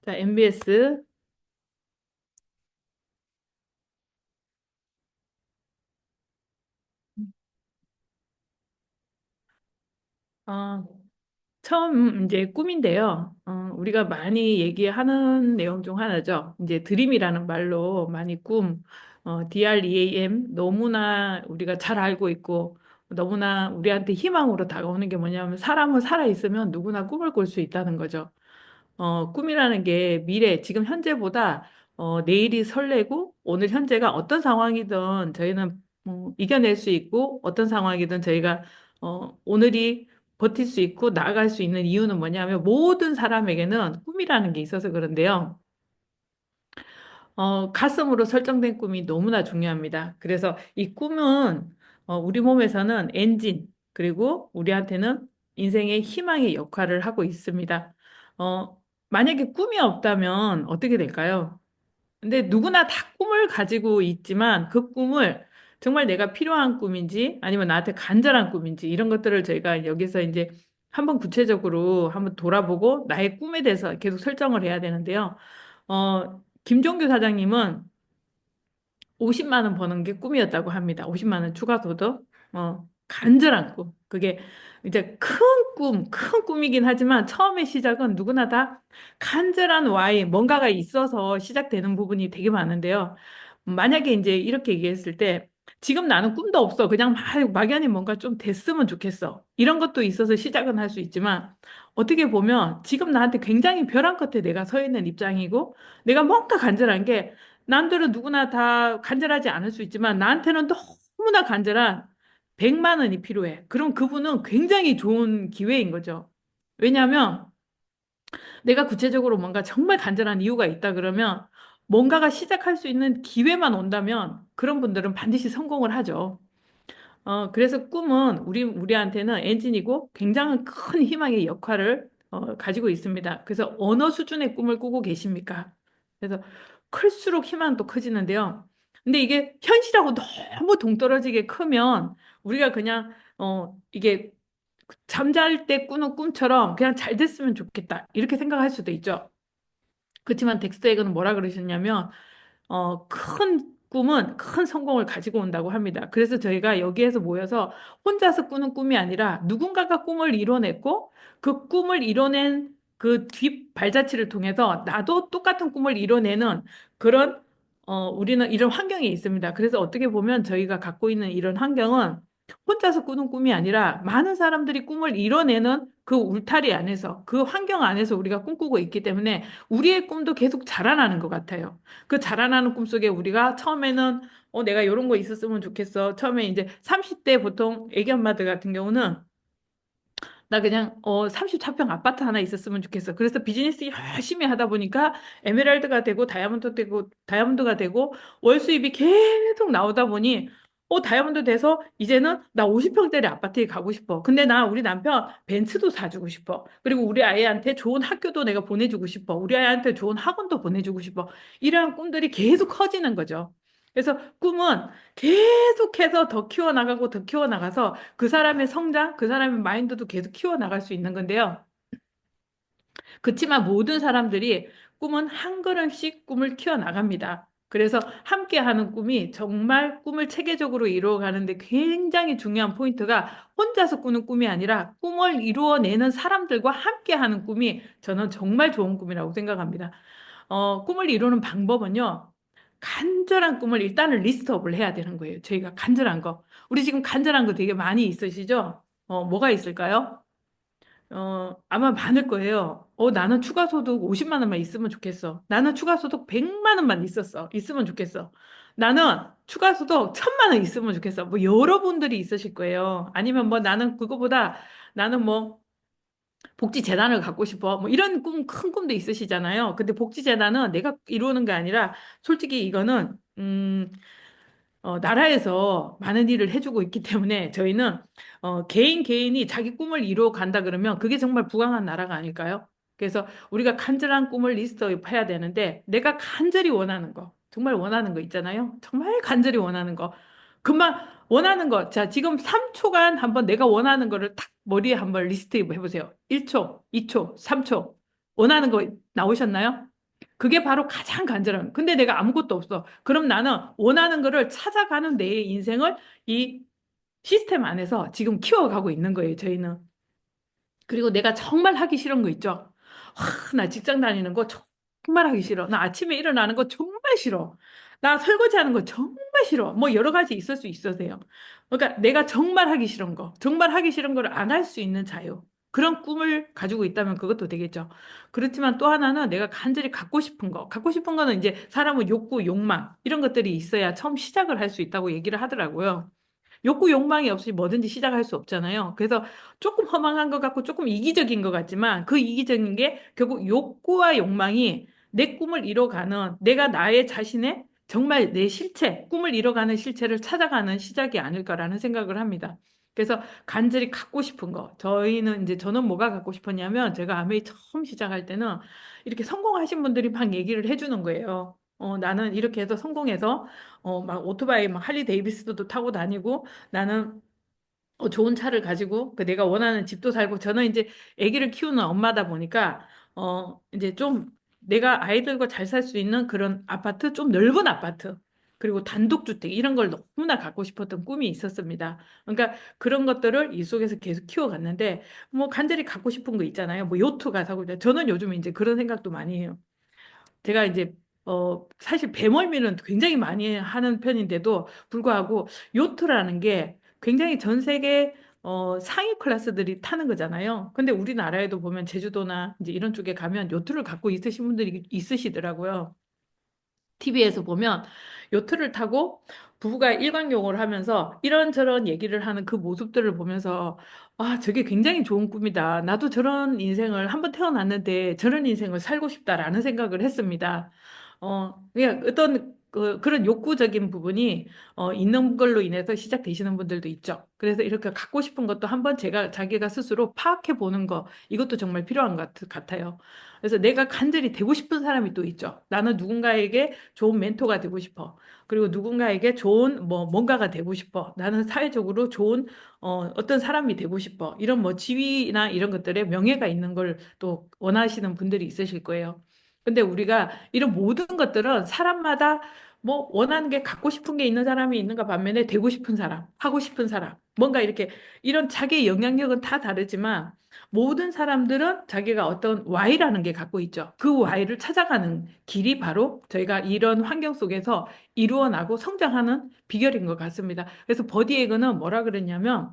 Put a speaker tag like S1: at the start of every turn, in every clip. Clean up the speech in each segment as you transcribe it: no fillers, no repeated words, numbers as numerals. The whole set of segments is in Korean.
S1: 자, MBS. 어, 처음 이제 꿈인데요. 우리가 많이 얘기하는 내용 중 하나죠. 이제 드림이라는 말로 많이 DREAM 너무나 우리가 잘 알고 있고 너무나 우리한테 희망으로 다가오는 게 뭐냐면 사람은 살아 있으면 누구나 꿈을 꿀 수 있다는 거죠. 꿈이라는 게 미래, 지금 현재보다 내일이 설레고 오늘 현재가 어떤 상황이든 저희는 이겨낼 수 있고 어떤 상황이든 저희가 오늘이 버틸 수 있고 나아갈 수 있는 이유는 뭐냐면 모든 사람에게는 꿈이라는 게 있어서 그런데요. 가슴으로 설정된 꿈이 너무나 중요합니다. 그래서 이 꿈은 우리 몸에서는 엔진, 그리고 우리한테는 인생의 희망의 역할을 하고 있습니다. 만약에 꿈이 없다면 어떻게 될까요? 근데 누구나 다 꿈을 가지고 있지만 그 꿈을 정말 내가 필요한 꿈인지 아니면 나한테 간절한 꿈인지 이런 것들을 저희가 여기서 이제 한번 구체적으로 한번 돌아보고 나의 꿈에 대해서 계속 설정을 해야 되는데요. 김종규 사장님은 50만 원 버는 게 꿈이었다고 합니다. 50만 원 추가 소득. 간절한 꿈. 그게 이제 큰 꿈, 큰 꿈이긴 하지만 처음에 시작은 누구나 다 간절한 와이, 뭔가가 있어서 시작되는 부분이 되게 많은데요. 만약에 이제 이렇게 얘기했을 때 지금 나는 꿈도 없어. 그냥 막연히 뭔가 좀 됐으면 좋겠어. 이런 것도 있어서 시작은 할 수 있지만 어떻게 보면 지금 나한테 굉장히 벼랑 끝에 내가 서 있는 입장이고 내가 뭔가 간절한 게 남들은 누구나 다 간절하지 않을 수 있지만 나한테는 너무나 간절한 100만 원이 필요해. 그럼 그분은 굉장히 좋은 기회인 거죠. 왜냐하면 내가 구체적으로 뭔가 정말 간절한 이유가 있다 그러면 뭔가가 시작할 수 있는 기회만 온다면 그런 분들은 반드시 성공을 하죠. 그래서 꿈은 우리한테는 엔진이고 굉장한 큰 희망의 역할을 가지고 있습니다. 그래서 어느 수준의 꿈을 꾸고 계십니까? 그래서 클수록 희망도 커지는데요. 근데 이게 현실하고 너무 동떨어지게 크면 우리가 그냥 이게 잠잘 때 꾸는 꿈처럼 그냥 잘 됐으면 좋겠다. 이렇게 생각할 수도 있죠. 그렇지만 덱스터 에그는 뭐라 그러셨냐면 큰 꿈은 큰 성공을 가지고 온다고 합니다. 그래서 저희가 여기에서 모여서 혼자서 꾸는 꿈이 아니라 누군가가 꿈을 이뤄냈고 그 꿈을 이뤄낸 그 뒷 발자취를 통해서 나도 똑같은 꿈을 이뤄내는 그런 우리는 이런 환경에 있습니다. 그래서 어떻게 보면 저희가 갖고 있는 이런 환경은 혼자서 꾸는 꿈이 아니라 많은 사람들이 꿈을 이뤄내는 그 울타리 안에서 그 환경 안에서 우리가 꿈꾸고 있기 때문에 우리의 꿈도 계속 자라나는 것 같아요. 그 자라나는 꿈속에 우리가 처음에는 내가 이런 거 있었으면 좋겠어. 처음에 이제 30대 보통 애기 엄마들 같은 경우는 나 그냥 34평 아파트 하나 있었으면 좋겠어. 그래서 비즈니스 열심히 하다 보니까 에메랄드가 되고 다이아몬드가 되고 월 수입이 계속 나오다 보니 다이아몬드 돼서 이제는 나 50평짜리 아파트에 가고 싶어. 근데 나 우리 남편 벤츠도 사주고 싶어. 그리고 우리 아이한테 좋은 학교도 내가 보내주고 싶어. 우리 아이한테 좋은 학원도 보내주고 싶어. 이러한 꿈들이 계속 커지는 거죠. 그래서 꿈은 계속해서 더 키워나가고 더 키워나가서 그 사람의 성장, 그 사람의 마인드도 계속 키워나갈 수 있는 건데요. 그렇지만 모든 사람들이 꿈은 한 걸음씩 꿈을 키워나갑니다. 그래서 함께하는 꿈이 정말 꿈을 체계적으로 이루어가는데 굉장히 중요한 포인트가 혼자서 꾸는 꿈이 아니라 꿈을 이루어내는 사람들과 함께하는 꿈이 저는 정말 좋은 꿈이라고 생각합니다. 꿈을 이루는 방법은요. 간절한 꿈을 일단은 리스트업을 해야 되는 거예요. 저희가 간절한 거. 우리 지금 간절한 거 되게 많이 있으시죠? 뭐가 있을까요? 아마 많을 거예요. 나는 추가 소득 50만 원만 있으면 좋겠어. 나는 추가 소득 100만 원만 있으면 좋겠어. 나는 추가 소득 1000만 원 있으면 좋겠어. 뭐 여러분들이 있으실 거예요. 아니면 뭐 나는 뭐 복지재단을 갖고 싶어. 뭐 이런 큰 꿈도 있으시잖아요. 근데 복지재단은 내가 이루는 게 아니라 솔직히 이거는, 나라에서 많은 일을 해주고 있기 때문에 저희는 개인이 자기 꿈을 이루어 간다 그러면 그게 정말 부강한 나라가 아닐까요? 그래서 우리가 간절한 꿈을 리스트업 해야 되는데 내가 간절히 원하는 거, 정말 원하는 거 있잖아요. 정말 간절히 원하는 거. 금방 원하는 거. 자, 지금 3초간 한번 내가 원하는 거를 탁 머리에 한번 리스트 해보세요. 1초, 2초, 3초. 원하는 거 나오셨나요? 그게 바로 가장 간절한. 근데 내가 아무것도 없어. 그럼 나는 원하는 거를 찾아가는 내 인생을 이 시스템 안에서 지금 키워가고 있는 거예요, 저희는. 그리고 내가 정말 하기 싫은 거 있죠? 나 직장 다니는 거 정말 하기 싫어. 나 아침에 일어나는 거 정말 싫어. 나 설거지하는 거 정말 싫어. 뭐 여러 가지 있을 수 있으세요. 그러니까 내가 정말 하기 싫은 거, 정말 하기 싫은 거를 안 할 수 있는 자유. 그런 꿈을 가지고 있다면 그것도 되겠죠. 그렇지만 또 하나는 내가 간절히 갖고 싶은 거. 갖고 싶은 거는 이제 사람은 욕구, 욕망, 이런 것들이 있어야 처음 시작을 할 수 있다고 얘기를 하더라고요. 욕구 욕망이 없이 뭐든지 시작할 수 없잖아요. 그래서 조금 허망한 것 같고 조금 이기적인 것 같지만 그 이기적인 게 결국 욕구와 욕망이 내 꿈을 이뤄가는 내가 나의 자신의 정말 내 실체, 꿈을 이뤄가는 실체를 찾아가는 시작이 아닐까라는 생각을 합니다. 그래서 간절히 갖고 싶은 거. 저는 뭐가 갖고 싶었냐면 제가 아메이 처음 시작할 때는 이렇게 성공하신 분들이 막 얘기를 해주는 거예요. 나는 이렇게 해서 성공해서 막 오토바이 막 할리 데이비스도 타고 다니고 나는 좋은 차를 가지고 그 내가 원하는 집도 살고 저는 이제 아기를 키우는 엄마다 보니까 이제 좀 내가 아이들과 잘 살 수 있는 그런 아파트 좀 넓은 아파트 그리고 단독주택 이런 걸 너무나 갖고 싶었던 꿈이 있었습니다. 그러니까 그런 것들을 이 속에서 계속 키워갔는데 뭐 간절히 갖고 싶은 거 있잖아요. 뭐 요트가 사고 저는 요즘 이제 그런 생각도 많이 해요. 제가 이제 사실 배멀미는 굉장히 많이 하는 편인데도 불구하고 요트라는 게 굉장히 전 세계 상위 클래스들이 타는 거잖아요. 근데 우리나라에도 보면 제주도나 이제 이런 쪽에 가면 요트를 갖고 있으신 분들이 있으시더라고요. TV에서 보면 요트를 타고 부부가 일광욕을 하면서 이런저런 얘기를 하는 그 모습들을 보면서 아, 저게 굉장히 좋은 꿈이다. 나도 저런 인생을 한번 태어났는데 저런 인생을 살고 싶다라는 생각을 했습니다. 그냥 어떤 그런 욕구적인 부분이 있는 걸로 인해서 시작되시는 분들도 있죠. 그래서 이렇게 갖고 싶은 것도 한번 자기가 스스로 파악해 보는 거 이것도 정말 필요한 것 같아요. 그래서 내가 간절히 되고 싶은 사람이 또 있죠. 나는 누군가에게 좋은 멘토가 되고 싶어. 그리고 누군가에게 좋은 뭔가가 되고 싶어. 나는 사회적으로 좋은 어떤 사람이 되고 싶어. 이런 뭐 지위나 이런 것들에 명예가 있는 걸 또 원하시는 분들이 있으실 거예요. 근데 우리가 이런 모든 것들은 사람마다 뭐 원하는 게 갖고 싶은 게 있는 사람이 있는가 반면에 되고 싶은 사람, 하고 싶은 사람, 뭔가 이렇게 이런 자기의 영향력은 다 다르지만 모든 사람들은 자기가 어떤 Y라는 게 갖고 있죠. 그 Y를 찾아가는 길이 바로 저희가 이런 환경 속에서 이루어나고 성장하는 비결인 것 같습니다. 그래서 버디에그는 뭐라 그랬냐면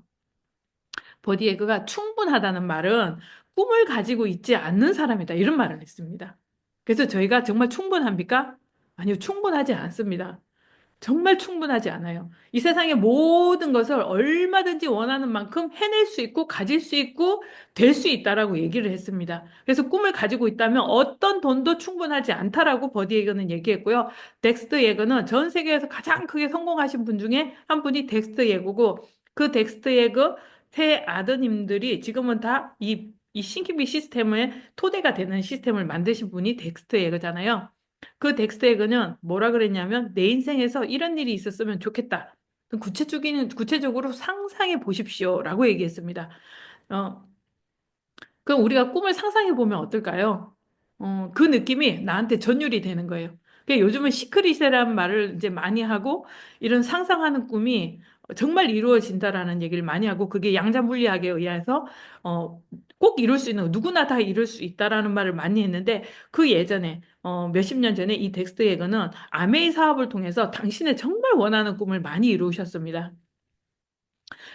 S1: 버디에그가 충분하다는 말은 꿈을 가지고 있지 않는 사람이다. 이런 말을 했습니다. 그래서 저희가 정말 충분합니까? 아니요, 충분하지 않습니다. 정말 충분하지 않아요. 이 세상의 모든 것을 얼마든지 원하는 만큼 해낼 수 있고 가질 수 있고 될 수 있다라고 얘기를 했습니다. 그래서 꿈을 가지고 있다면 어떤 돈도 충분하지 않다라고 버디 예거는 얘기했고요. 덱스터 예거는 전 세계에서 가장 크게 성공하신 분 중에 한 분이 덱스터 예거고 그 덱스터 예거 세 아드님들이 지금은 다 이 신기비 시스템의 토대가 되는 시스템을 만드신 분이 덱스터 예거잖아요. 그 덱스터 에그는 뭐라 그랬냐면 내 인생에서 이런 일이 있었으면 좋겠다. 구체적으로 상상해 보십시오라고 얘기했습니다. 어, 그럼 우리가 꿈을 상상해 보면 어떨까요? 그 느낌이 나한테 전율이 되는 거예요. 요즘은 시크릿이라는 말을 이제 많이 하고 이런 상상하는 꿈이 정말 이루어진다라는 얘기를 많이 하고 그게 양자물리학에 의해서 어, 꼭 이룰 수 있는 누구나 다 이룰 수 있다라는 말을 많이 했는데 그 예전에 몇십 년 전에 이 덱스터 예거는 아메이 사업을 통해서 당신의 정말 원하는 꿈을 많이 이루셨습니다.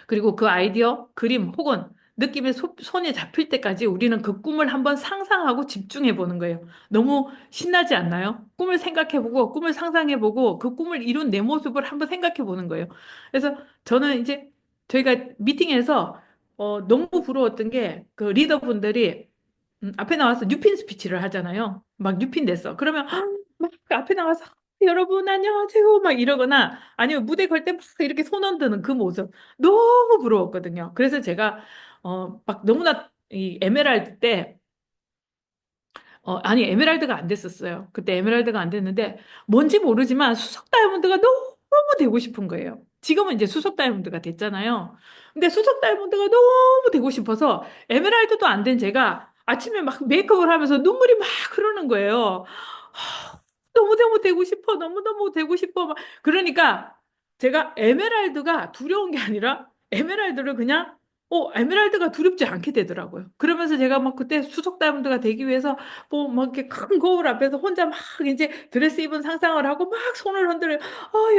S1: 그리고 그 아이디어, 그림 혹은 느낌의 손에 잡힐 때까지 우리는 그 꿈을 한번 상상하고 집중해 보는 거예요. 너무 신나지 않나요? 꿈을 생각해 보고, 꿈을 상상해 보고, 그 꿈을 이룬 내 모습을 한번 생각해 보는 거예요. 그래서 저는 이제 저희가 미팅에서 너무 부러웠던 게 그 리더분들이 앞에 나와서 뉴핀 스피치를 하잖아요. 막 뉴핀 됐어. 그러면 막그 앞에 나와서 여러분 안녕하세요 막 이러거나 아니면 무대 걸 때 막 이렇게 손 흔드는 그 모습 너무 부러웠거든요. 그래서 제가 막 너무나 이 에메랄드 때 아니 에메랄드가 안 됐었어요. 그때 에메랄드가 안 됐는데 뭔지 모르지만 수석 다이아몬드가 너무 되고 싶은 거예요. 지금은 이제 수석 다이아몬드가 됐잖아요. 근데 수석 다이아몬드가 너무 되고 싶어서 에메랄드도 안 된 제가 아침에 막 메이크업을 하면서 눈물이 막 흐르는 거예요. 너무너무 되고 싶어. 너무너무 되고 싶어. 막. 그러니까 제가 에메랄드가 두려운 게 아니라 에메랄드를 그냥 에메랄드가 두렵지 않게 되더라고요. 그러면서 제가 막 그때 수석 다이아몬드가 되기 위해서 뭐 막 이렇게 큰 거울 앞에서 혼자 막 이제 드레스 입은 상상을 하고 막 손을 흔들어요.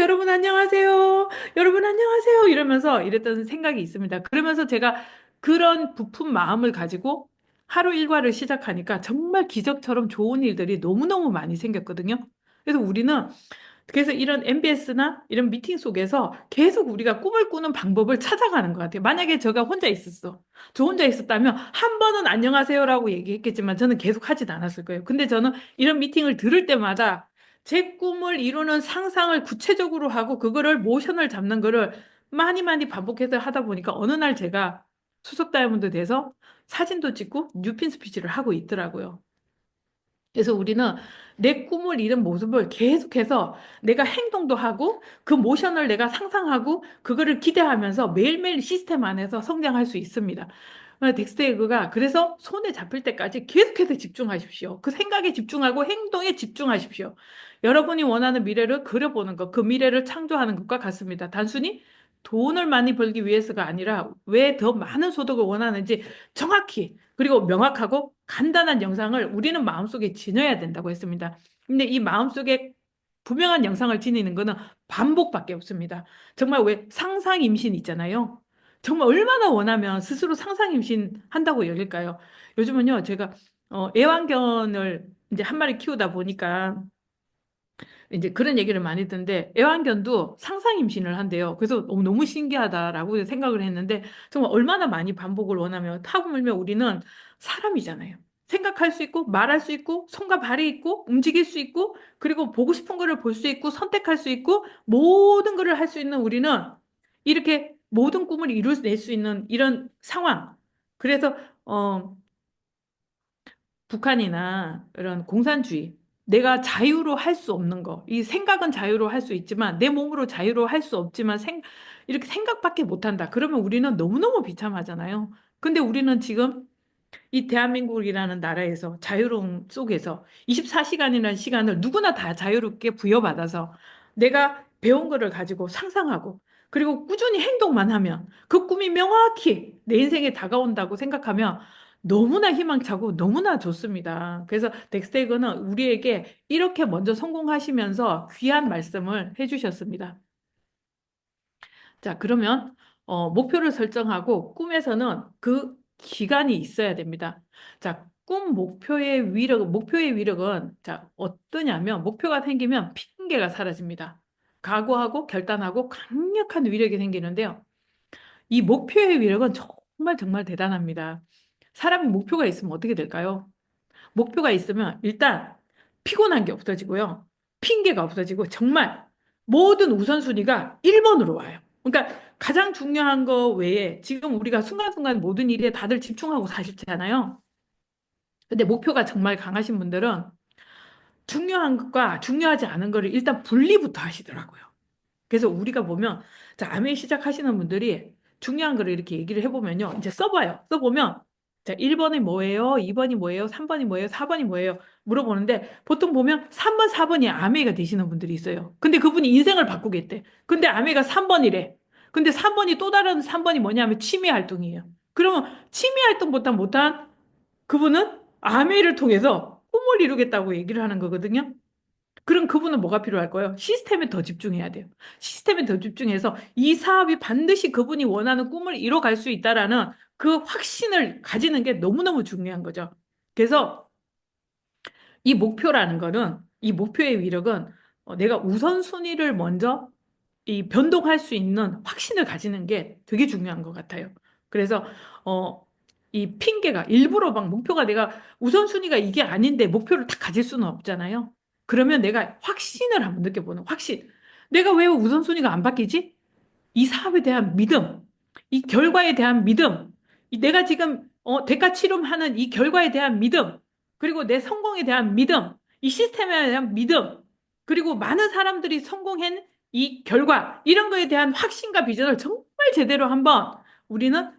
S1: 여러분 안녕하세요. 여러분 안녕하세요. 이러면서 이랬던 생각이 있습니다. 그러면서 제가 그런 부푼 마음을 가지고 하루 일과를 시작하니까 정말 기적처럼 좋은 일들이 너무너무 많이 생겼거든요. 그래서 우리는 그래서 이런 MBS나 이런 미팅 속에서 계속 우리가 꿈을 꾸는 방법을 찾아가는 것 같아요. 만약에 제가 혼자 있었어. 저 혼자 있었다면 한 번은 안녕하세요라고 얘기했겠지만 저는 계속 하진 않았을 거예요. 근데 저는 이런 미팅을 들을 때마다 제 꿈을 이루는 상상을 구체적으로 하고 그거를 모션을 잡는 거를 많이 많이 반복해서 하다 보니까 어느 날 제가 수석 다이아몬드 돼서 사진도 찍고 뉴핀 스피치를 하고 있더라고요. 그래서 우리는 내 꿈을 이룬 모습을 계속해서 내가 행동도 하고 그 모션을 내가 상상하고 그거를 기대하면서 매일매일 시스템 안에서 성장할 수 있습니다. 덱스터 에그가 그래서 손에 잡힐 때까지 계속해서 집중하십시오. 그 생각에 집중하고 행동에 집중하십시오. 여러분이 원하는 미래를 그려보는 것, 그 미래를 창조하는 것과 같습니다. 단순히 돈을 많이 벌기 위해서가 아니라 왜 더 많은 소득을 원하는지 정확히 그리고 명확하고 간단한 영상을 우리는 마음속에 지녀야 된다고 했습니다. 근데 이 마음속에 분명한 영상을 지니는 거는 반복밖에 없습니다. 정말 왜 상상 임신 있잖아요. 정말 얼마나 원하면 스스로 상상 임신 한다고 여길까요? 요즘은요, 제가 애완견을 이제 한 마리 키우다 보니까 이제 그런 얘기를 많이 듣는데 애완견도 상상 임신을 한대요. 그래서 너무 신기하다라고 생각을 했는데 정말 얼마나 많이 반복을 원하면 타고 물면 우리는 사람이잖아요. 생각할 수 있고 말할 수 있고 손과 발이 있고 움직일 수 있고 그리고 보고 싶은 거를 볼 수 있고 선택할 수 있고 모든 거를 할 수 있는 우리는 이렇게 모든 꿈을 이룰 수 있는 이런 상황. 그래서 어 북한이나 이런 공산주의, 내가 자유로 할 수 없는 거, 이 생각은 자유로 할 수 있지만 내 몸으로 자유로 할 수 없지만 이렇게 생각밖에 못 한다. 그러면 우리는 너무너무 비참하잖아요. 근데 우리는 지금 이 대한민국이라는 나라에서 자유로움 속에서 24시간이라는 시간을 누구나 다 자유롭게 부여받아서 내가 배운 거를 가지고 상상하고 그리고 꾸준히 행동만 하면 그 꿈이 명확히 내 인생에 다가온다고 생각하면 너무나 희망차고 너무나 좋습니다. 그래서 덱스테이거는 우리에게 이렇게 먼저 성공하시면서 귀한 말씀을 해주셨습니다. 자, 그러면 목표를 설정하고 꿈에서는 그 기간이 있어야 됩니다. 자, 목표의 위력은 자, 어떠냐면 목표가 생기면 핑계가 사라집니다. 각오하고 결단하고 강력한 위력이 생기는데요. 이 목표의 위력은 정말 정말 대단합니다. 사람이 목표가 있으면 어떻게 될까요? 목표가 있으면 일단 피곤한 게 없어지고요. 핑계가 없어지고 정말 모든 우선순위가 1번으로 와요. 그러니까 가장 중요한 거 외에 지금 우리가 순간순간 모든 일에 다들 집중하고 사시잖아요. 근데 목표가 정말 강하신 분들은 중요한 것과 중요하지 않은 거를 일단 분리부터 하시더라고요. 그래서 우리가 보면, 자, 아메 시작하시는 분들이 중요한 거를 이렇게 얘기를 해보면요. 이제 써봐요. 써보면, 자, 1번이 뭐예요? 2번이 뭐예요? 3번이 뭐예요? 4번이 뭐예요? 물어보는데, 보통 보면 3번, 4번이 아메가 되시는 분들이 있어요. 근데 그분이 인생을 바꾸겠대. 근데 아메가 3번이래. 근데 3번이 또 다른 3번이 뭐냐면 취미 활동이에요. 그러면 취미 활동보다 못한 그분은 아메를 통해서 꿈을 이루겠다고 얘기를 하는 거거든요. 그럼 그분은 뭐가 필요할 거예요? 시스템에 더 집중해야 돼요. 시스템에 더 집중해서 이 사업이 반드시 그분이 원하는 꿈을 이뤄갈 수 있다라는 그 확신을 가지는 게 너무너무 중요한 거죠. 그래서 이 목표라는 거는 이 목표의 위력은 내가 우선순위를 먼저 이 변동할 수 있는 확신을 가지는 게 되게 중요한 것 같아요. 그래서 이 핑계가 일부러 막 목표가 내가 우선순위가 이게 아닌데 목표를 다 가질 수는 없잖아요. 그러면 내가 확신을 한번 느껴보는 확신. 내가 왜 우선순위가 안 바뀌지? 이 사업에 대한 믿음, 이 결과에 대한 믿음, 내가 지금 대가 치름하는 이 결과에 대한 믿음, 그리고 내 성공에 대한 믿음, 이 시스템에 대한 믿음, 그리고 많은 사람들이 성공한 이 결과, 이런 거에 대한 확신과 비전을 정말 제대로 한번 우리는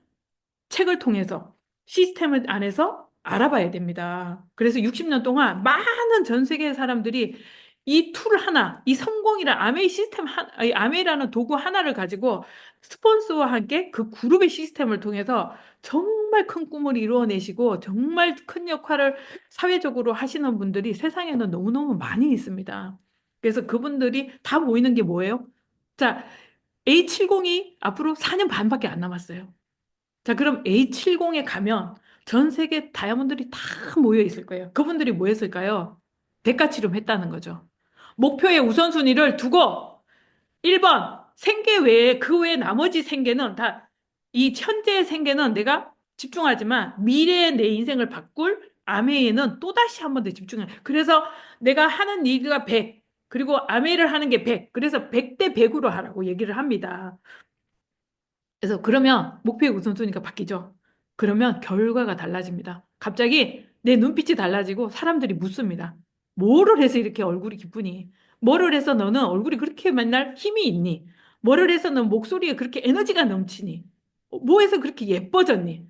S1: 책을 통해서 시스템 안에서 알아봐야 됩니다. 그래서 60년 동안 많은 전 세계 사람들이 이 툴 하나, 이 성공이란 아메이 시스템 이 아메이라는 도구 하나를 가지고 스폰서와 함께 그 그룹의 시스템을 통해서 정말 큰 꿈을 이루어내시고 정말 큰 역할을 사회적으로 하시는 분들이 세상에는 너무너무 많이 있습니다. 그래서 그분들이 다 모이는 게 뭐예요? 자, A70이 앞으로 4년 반밖에 안 남았어요. 자, 그럼 A70에 가면 전 세계 다이아몬드들이 다 모여 있을 거예요. 그분들이 뭐 했을까요? 대가 치름했다는 거죠. 목표의 우선순위를 두고 1번 생계 외에 그 외에 나머지 생계는 다 이 현재의 생계는 내가 집중하지만 미래의 내 인생을 바꿀 아메이에는 또다시 한 번 더 집중해. 그래서 내가 하는 일가 100, 그리고 아메이를 하는 게 100. 그래서 100대 100으로 하라고 얘기를 합니다. 그래서 그러면 목표의 우선순위가 바뀌죠. 그러면 결과가 달라집니다. 갑자기 내 눈빛이 달라지고 사람들이 묻습니다. 뭐를 해서 이렇게 얼굴이 기쁘니? 뭐를 해서 너는 얼굴이 그렇게 맨날 힘이 있니? 뭐를 해서 너 목소리에 그렇게 에너지가 넘치니? 뭐 해서 그렇게 예뻐졌니?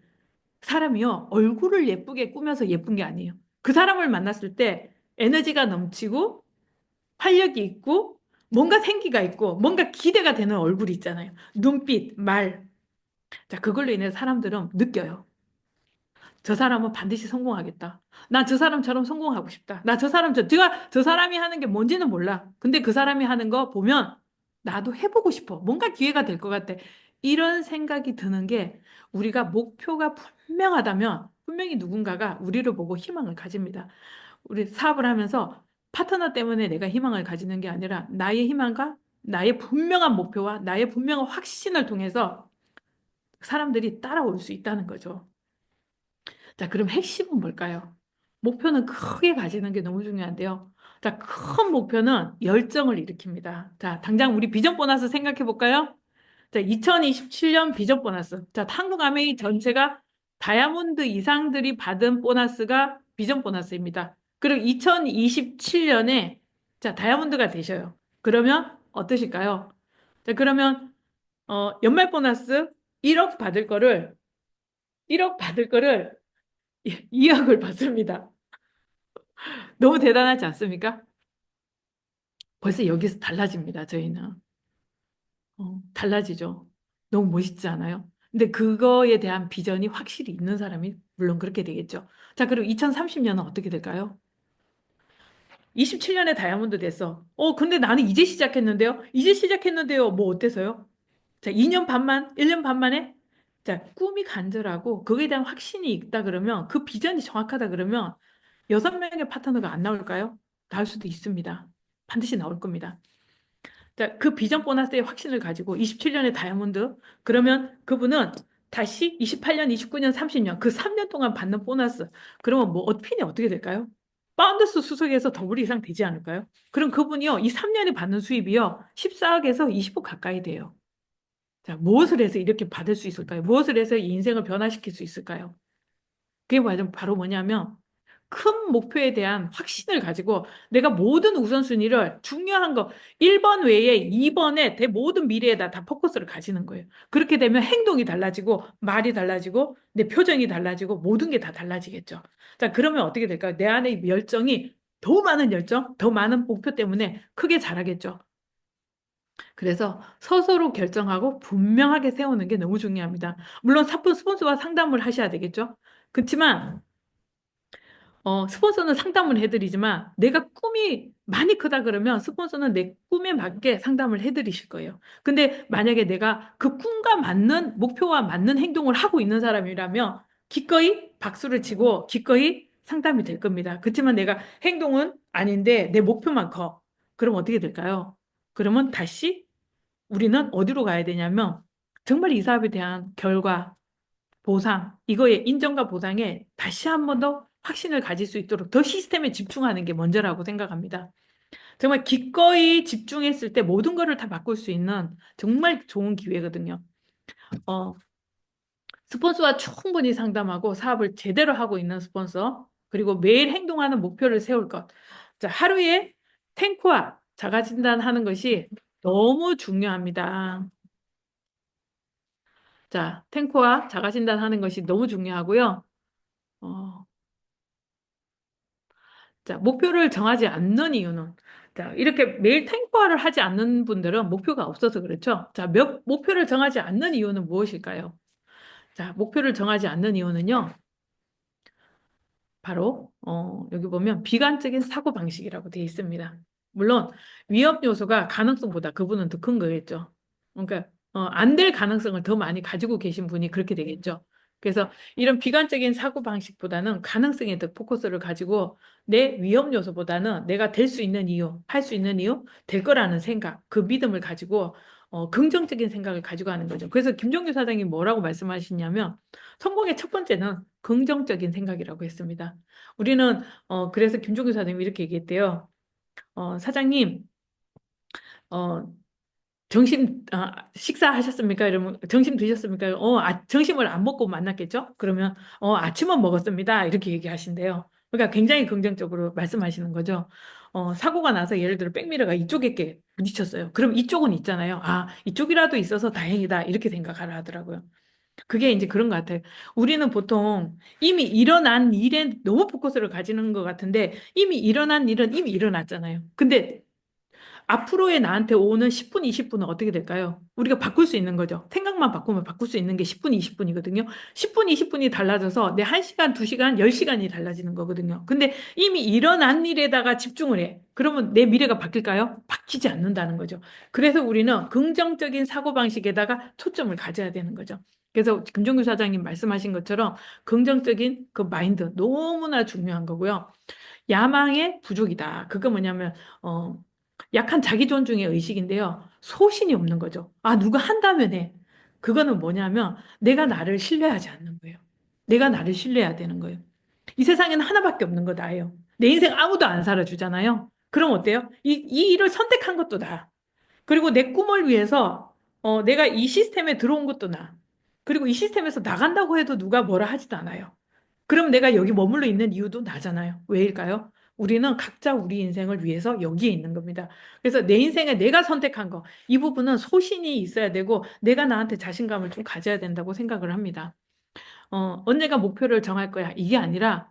S1: 사람이요, 얼굴을 예쁘게 꾸며서 예쁜 게 아니에요. 그 사람을 만났을 때 에너지가 넘치고 활력이 있고 뭔가 생기가 있고 뭔가 기대가 되는 얼굴이 있잖아요. 눈빛, 말, 자, 그걸로 인해 사람들은 느껴요. 저 사람은 반드시 성공하겠다. 나 저 사람처럼 성공하고 싶다. 나 저 사람, 제가 저 사람이 하는 게 뭔지는 몰라. 근데 그 사람이 하는 거 보면 나도 해보고 싶어. 뭔가 기회가 될 것 같아. 이런 생각이 드는 게 우리가 목표가 분명하다면 분명히 누군가가 우리를 보고 희망을 가집니다. 우리 사업을 하면서 파트너 때문에 내가 희망을 가지는 게 아니라 나의 희망과 나의 분명한 목표와 나의 분명한 확신을 통해서 사람들이 따라올 수 있다는 거죠. 자, 그럼 핵심은 뭘까요? 목표는 크게 가지는 게 너무 중요한데요. 자, 큰 목표는 열정을 일으킵니다. 자, 당장 우리 비전 보너스 생각해 볼까요? 자, 2027년 비전 보너스. 자, 한국 아메이 전체가 다이아몬드 이상들이 받은 보너스가 비전 보너스입니다. 그리고 2027년에 자, 다이아몬드가 되셔요. 그러면 어떠실까요? 자, 그러면 연말 보너스 1억 받을 거를 1억 받을 거를 2억을 받습니다. 너무 대단하지 않습니까? 벌써 여기서 달라집니다, 저희는. 달라지죠. 너무 멋있지 않아요? 근데 그거에 대한 비전이 확실히 있는 사람이 물론 그렇게 되겠죠. 자, 그리고 2030년은 어떻게 될까요? 27년에 다이아몬드 됐어. 근데 나는 이제 시작했는데요? 이제 시작했는데요? 뭐 어때서요? 자, 2년 반만, 1년 반 만에? 자, 꿈이 간절하고 거기에 대한 확신이 있다 그러면 그 비전이 정확하다 그러면 6명의 파트너가 안 나올까요? 나올 수도 있습니다. 반드시 나올 겁니다. 자, 그 비전 보너스의 확신을 가지고 27년의 다이아몬드, 그러면 그분은 다시 28년, 29년, 30년, 그 3년 동안 받는 보너스, 그러면 뭐, 어핀이 어떻게 될까요? 파운더스 수석에서 더블 이상 되지 않을까요? 그럼 그분이요, 이 3년에 받는 수입이요, 14억에서 20억 가까이 돼요. 자, 무엇을 해서 이렇게 받을 수 있을까요? 무엇을 해서 이 인생을 변화시킬 수 있을까요? 그게 바로 뭐냐면 큰 목표에 대한 확신을 가지고 내가 모든 우선순위를 중요한 거 1번 외에 2번에 내 모든 미래에다 다 포커스를 가지는 거예요. 그렇게 되면 행동이 달라지고 말이 달라지고 내 표정이 달라지고 모든 게 다 달라지겠죠. 자, 그러면 어떻게 될까요? 내 안에 열정이 더 많은 열정, 더 많은 목표 때문에 크게 자라겠죠. 그래서 스스로 결정하고 분명하게 세우는 게 너무 중요합니다. 물론 스폰서와 상담을 하셔야 되겠죠. 그렇지만 스폰서는 상담을 해드리지만 내가 꿈이 많이 크다 그러면 스폰서는 내 꿈에 맞게 상담을 해드리실 거예요. 근데 만약에 내가 그 꿈과 맞는 목표와 맞는 행동을 하고 있는 사람이라면 기꺼이 박수를 치고 기꺼이 상담이 될 겁니다. 그렇지만 내가 행동은 아닌데 내 목표만 커. 그럼 어떻게 될까요? 그러면 다시 우리는 어디로 가야 되냐면 정말 이 사업에 대한 결과, 보상, 이거의 인정과 보상에 다시 한 번 더 확신을 가질 수 있도록 더 시스템에 집중하는 게 먼저라고 생각합니다. 정말 기꺼이 집중했을 때 모든 거를 다 바꿀 수 있는 정말 좋은 기회거든요. 어, 스폰서와 충분히 상담하고 사업을 제대로 하고 있는 스폰서, 그리고 매일 행동하는 목표를 세울 것. 자, 하루에 탱크와 자가진단하는 것이 너무 중요합니다. 자, 탱크와 자가진단하는 것이 너무 중요하고요. 어, 자, 목표를 정하지 않는 이유는, 자, 이렇게 매일 탱고화를 하지 않는 분들은 목표가 없어서 그렇죠. 자, 목표를 정하지 않는 이유는 무엇일까요? 자, 목표를 정하지 않는 이유는요, 바로, 여기 보면 비관적인 사고방식이라고 되어 있습니다. 물론, 위험 요소가 가능성보다 그분은 더 큰 거겠죠. 그러니까, 안 될 가능성을 더 많이 가지고 계신 분이 그렇게 되겠죠. 그래서 이런 비관적인 사고방식보다는 가능성에 더 포커스를 가지고 내 위험 요소보다는 내가 될 수 있는 이유, 할 수 있는 이유, 될 거라는 생각, 그 믿음을 가지고 긍정적인 생각을 가지고 하는 거죠. 그래서 김종규 사장이 뭐라고 말씀하시냐면 성공의 첫 번째는 긍정적인 생각이라고 했습니다. 우리는 그래서 김종규 사장님이 이렇게 얘기했대요. 사장님, 어, 식사하셨습니까? 이러면 점심 드셨습니까? 점심을 안 먹고 만났겠죠? 그러면 아침은 먹었습니다. 이렇게 얘기하신대요. 그러니까 굉장히 긍정적으로 말씀하시는 거죠. 사고가 나서 예를 들어 백미러가 이쪽에 게 부딪혔어요. 그럼 이쪽은 있잖아요. 아, 이쪽이라도 있어서 다행이다. 이렇게 생각하라 하더라고요. 그게 이제 그런 것 같아요. 우리는 보통 이미 일어난 일에 너무 포커스를 가지는 것 같은데 이미 일어난 일은 이미 일어났잖아요. 근데 앞으로의 나한테 오는 10분, 20분은 어떻게 될까요? 우리가 바꿀 수 있는 거죠. 생각만 바꾸면 바꿀 수 있는 게 10분, 20분이거든요. 10분, 20분이 달라져서 내 1시간, 2시간, 10시간이 달라지는 거거든요. 근데 이미 일어난 일에다가 집중을 해. 그러면 내 미래가 바뀔까요? 바뀌지 않는다는 거죠. 그래서 우리는 긍정적인 사고방식에다가 초점을 가져야 되는 거죠. 그래서 김종규 사장님 말씀하신 것처럼 긍정적인 그 마인드 너무나 중요한 거고요. 야망의 부족이다. 그거 뭐냐면, 약한 자기 존중의 의식인데요. 소신이 없는 거죠. 아, 누가 한다면 해. 그거는 뭐냐면, 내가 나를 신뢰하지 않는 거예요. 내가 나를 신뢰해야 되는 거예요. 이 세상에는 하나밖에 없는 거 나예요. 내 인생 아무도 안 살아주잖아요. 그럼 어때요? 이 일을 선택한 것도 나. 그리고 내 꿈을 위해서, 내가 이 시스템에 들어온 것도 나. 그리고 이 시스템에서 나간다고 해도 누가 뭐라 하지도 않아요. 그럼 내가 여기 머물러 있는 이유도 나잖아요. 왜일까요? 우리는 각자 우리 인생을 위해서 여기에 있는 겁니다. 그래서 내 인생에 내가 선택한 거, 이 부분은 소신이 있어야 되고, 내가 나한테 자신감을 좀 가져야 된다고 생각을 합니다. 언제가 목표를 정할 거야. 이게 아니라,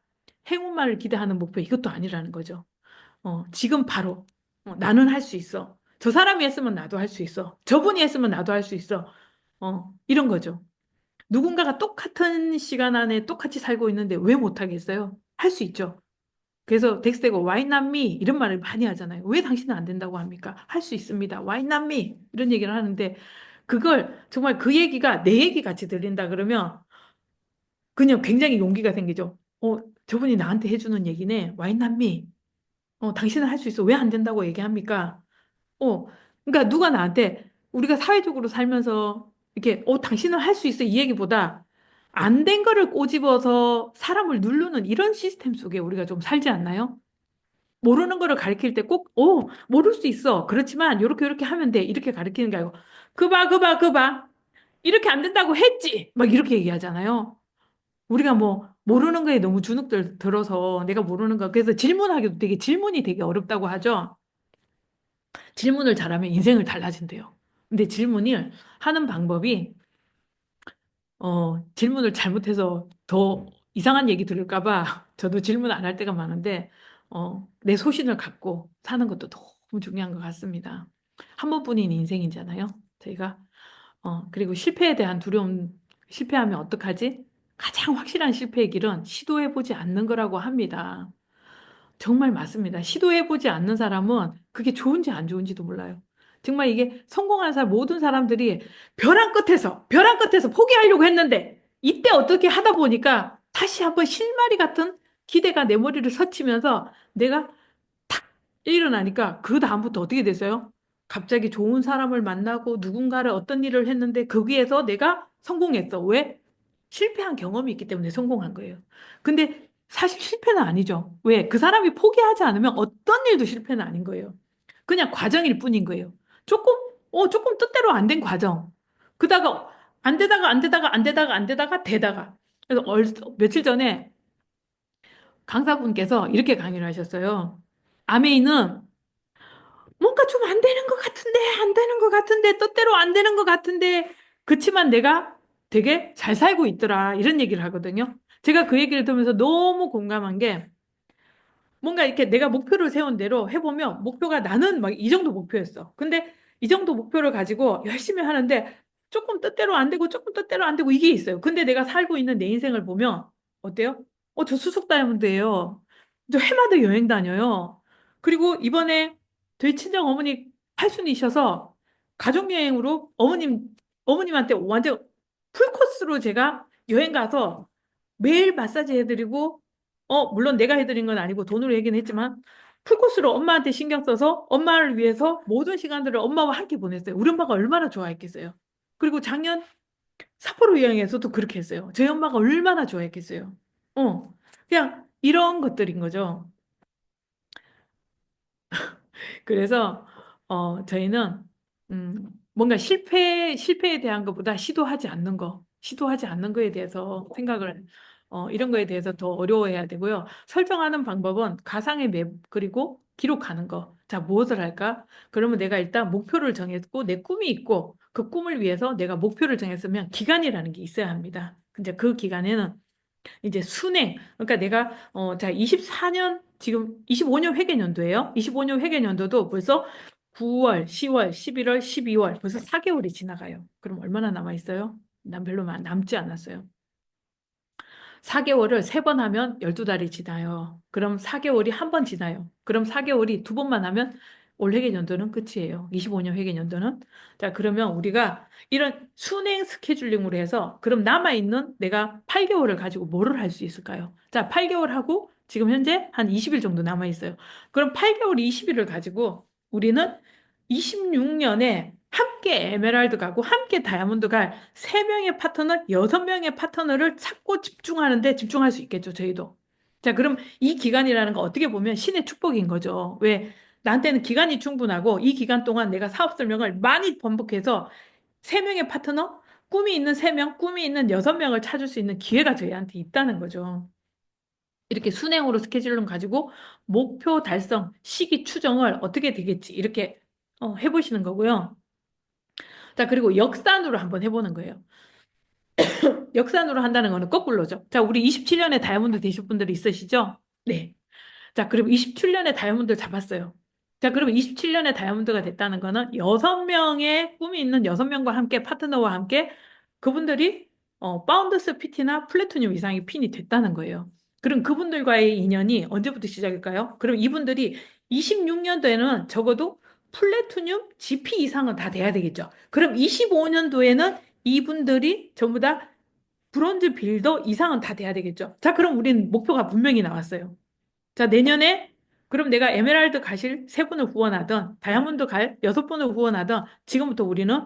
S1: 행운만을 기대하는 목표, 이것도 아니라는 거죠. 지금 바로, 나는 할 수 있어. 저 사람이 했으면 나도 할 수 있어. 저분이 했으면 나도 할 수 있어. 이런 거죠. 누군가가 똑같은 시간 안에 똑같이 살고 있는데 왜 못하겠어요? 할 수 있죠. 그래서 덱스테고 Why not me? 이런 말을 많이 하잖아요. 왜 당신은 안 된다고 합니까? 할 수 있습니다. Why not me? 이런 얘기를 하는데 그걸 정말 그 얘기가 내 얘기 같이 들린다 그러면 그냥 굉장히 용기가 생기죠. 저분이 나한테 해주는 얘기네. Why not me? 당신은 할 수 있어. 왜 안 된다고 얘기합니까? 어, 그러니까 누가 나한테 우리가 사회적으로 살면서 이렇게 당신은 할 수 있어 이 얘기보다 안 된 거를 꼬집어서 사람을 누르는 이런 시스템 속에 우리가 좀 살지 않나요? 모르는 거를 가르칠 때 꼭, 모를 수 있어. 그렇지만 요렇게 요렇게 하면 돼. 이렇게 가르치는 게 아니고 그 봐, 그 봐, 그 봐. 이렇게 안 된다고 했지. 막 이렇게 얘기하잖아요. 우리가 뭐 모르는 거에 너무 주눅들 들어서 내가 모르는 거 그래서 질문하기도 되게 질문이 되게 어렵다고 하죠. 질문을 잘하면 인생을 달라진대요. 근데 질문을 하는 방법이 질문을 잘못해서 더 이상한 얘기 들을까 봐 저도 질문 안 할 때가 많은데 내 소신을 갖고 사는 것도 너무 중요한 것 같습니다. 한 번뿐인 인생이잖아요. 저희가 그리고 실패에 대한 두려움 실패하면 어떡하지? 가장 확실한 실패의 길은 시도해보지 않는 거라고 합니다. 정말 맞습니다. 시도해보지 않는 사람은 그게 좋은지 안 좋은지도 몰라요. 정말 이게 성공하는 사람, 모든 사람들이 벼랑 끝에서 포기하려고 했는데, 이때 어떻게 하다 보니까 다시 한번 실마리 같은 기대가 내 머리를 스치면서 내가 탁 일어나니까 그 다음부터 어떻게 됐어요? 갑자기 좋은 사람을 만나고 누군가를 어떤 일을 했는데 거기에서 내가 성공했어. 왜? 실패한 경험이 있기 때문에 성공한 거예요. 근데 사실 실패는 아니죠. 왜? 그 사람이 포기하지 않으면 어떤 일도 실패는 아닌 거예요. 그냥 과정일 뿐인 거예요. 조금, 조금 뜻대로 안 된 과정. 그다가 안 되다가 안 되다가 안 되다가 안 되다가 되다가. 그래서 며칠 전에 강사분께서 이렇게 강의를 하셨어요. 아메이는 뭔가 좀 안 되는 것 같은데, 안 되는 것 같은데, 뜻대로 안 되는 것 같은데, 그치만 내가 되게 잘 살고 있더라. 이런 얘기를 하거든요. 제가 그 얘기를 들으면서 너무 공감한 게, 뭔가 이렇게 내가 목표를 세운 대로 해보면 목표가 나는 막 이 정도 목표였어. 근데 이 정도 목표를 가지고 열심히 하는데 조금 뜻대로 안 되고 조금 뜻대로 안 되고 이게 있어요. 근데 내가 살고 있는 내 인생을 보면 어때요? 저 수석 다이아몬드예요. 저 해마다 여행 다녀요. 그리고 이번에 저희 친정 어머니 팔순이셔서 가족여행으로 어머님한테 완전 풀코스로 제가 여행 가서 매일 마사지 해드리고, 물론 내가 해드린 건 아니고 돈으로 얘기는 했지만, 풀코스로 엄마한테 신경 써서 엄마를 위해서 모든 시간들을 엄마와 함께 보냈어요. 우리 엄마가 얼마나 좋아했겠어요. 그리고 작년 삿포로 여행에서도 그렇게 했어요. 저희 엄마가 얼마나 좋아했겠어요. 그냥 이런 것들인 거죠. 그래서 저희는 뭔가 실패에 대한 것보다 시도하지 않는 거에 대해서 생각을 이런 거에 대해서 더 어려워해야 되고요. 설정하는 방법은 가상의 맵 그리고 기록하는 거. 자, 무엇을 할까? 그러면 내가 일단 목표를 정했고 내 꿈이 있고 그 꿈을 위해서 내가 목표를 정했으면 기간이라는 게 있어야 합니다. 근데 그 기간에는 이제 순회. 그러니까 내가 자 24년 지금 25년 회계연도예요. 25년 회계연도도 벌써 9월, 10월, 11월, 12월 벌써 4개월이 지나가요. 그럼 얼마나 남아 있어요? 난 별로 남지 않았어요. 4개월을 3번 하면 12달이 지나요. 그럼 4개월이 한 번 지나요. 그럼 4개월이 두 번만 하면 올 회계연도는 끝이에요. 25년 회계연도는. 자, 그러면 우리가 이런 순행 스케줄링으로 해서 그럼 남아있는 내가 8개월을 가지고 뭐를 할 수 있을까요? 자, 8개월 하고 지금 현재 한 20일 정도 남아있어요. 그럼 8개월 20일을 가지고 우리는 26년에 함께 에메랄드 가고 함께 다이아몬드 갈 세명의 파트너, 6명의 파트너를 찾고 집중하는데 집중할 수 있겠죠, 저희도. 자, 그럼 이 기간이라는 거 어떻게 보면 신의 축복인 거죠. 왜? 나한테는 기간이 충분하고 이 기간 동안 내가 사업 설명을 많이 번복해서 세명의 파트너, 꿈이 있는 세명 꿈이 있는 6명을 찾을 수 있는 기회가 저희한테 있다는 거죠. 이렇게 순행으로 스케줄을 가지고 목표 달성, 시기 추정을 어떻게 되겠지, 이렇게 해보시는 거고요. 자, 그리고 역산으로 한번 해보는 거예요. 역산으로 한다는 거는 거꾸로죠. 자, 우리 27년에 다이아몬드 되실 분들이 있으시죠? 네. 자, 그럼 27년에 다이아몬드를 잡았어요. 자, 그러면 27년에 다이아몬드가 됐다는 거는 6명의 꿈이 있는 6명과 함께 파트너와 함께 그분들이 파운더스 PT나 플래티늄 이상의 핀이 됐다는 거예요. 그럼 그분들과의 인연이 언제부터 시작일까요? 그럼 이분들이 26년도에는 적어도 플래티늄 GP 이상은 다 돼야 되겠죠. 그럼 25년도에는 이분들이 전부 다 브론즈 빌더 이상은 다 돼야 되겠죠. 자, 그럼 우리는 목표가 분명히 나왔어요. 자, 내년에 그럼 내가 에메랄드 가실 3분을 후원하던 다이아몬드 갈 6분을 후원하던 지금부터 우리는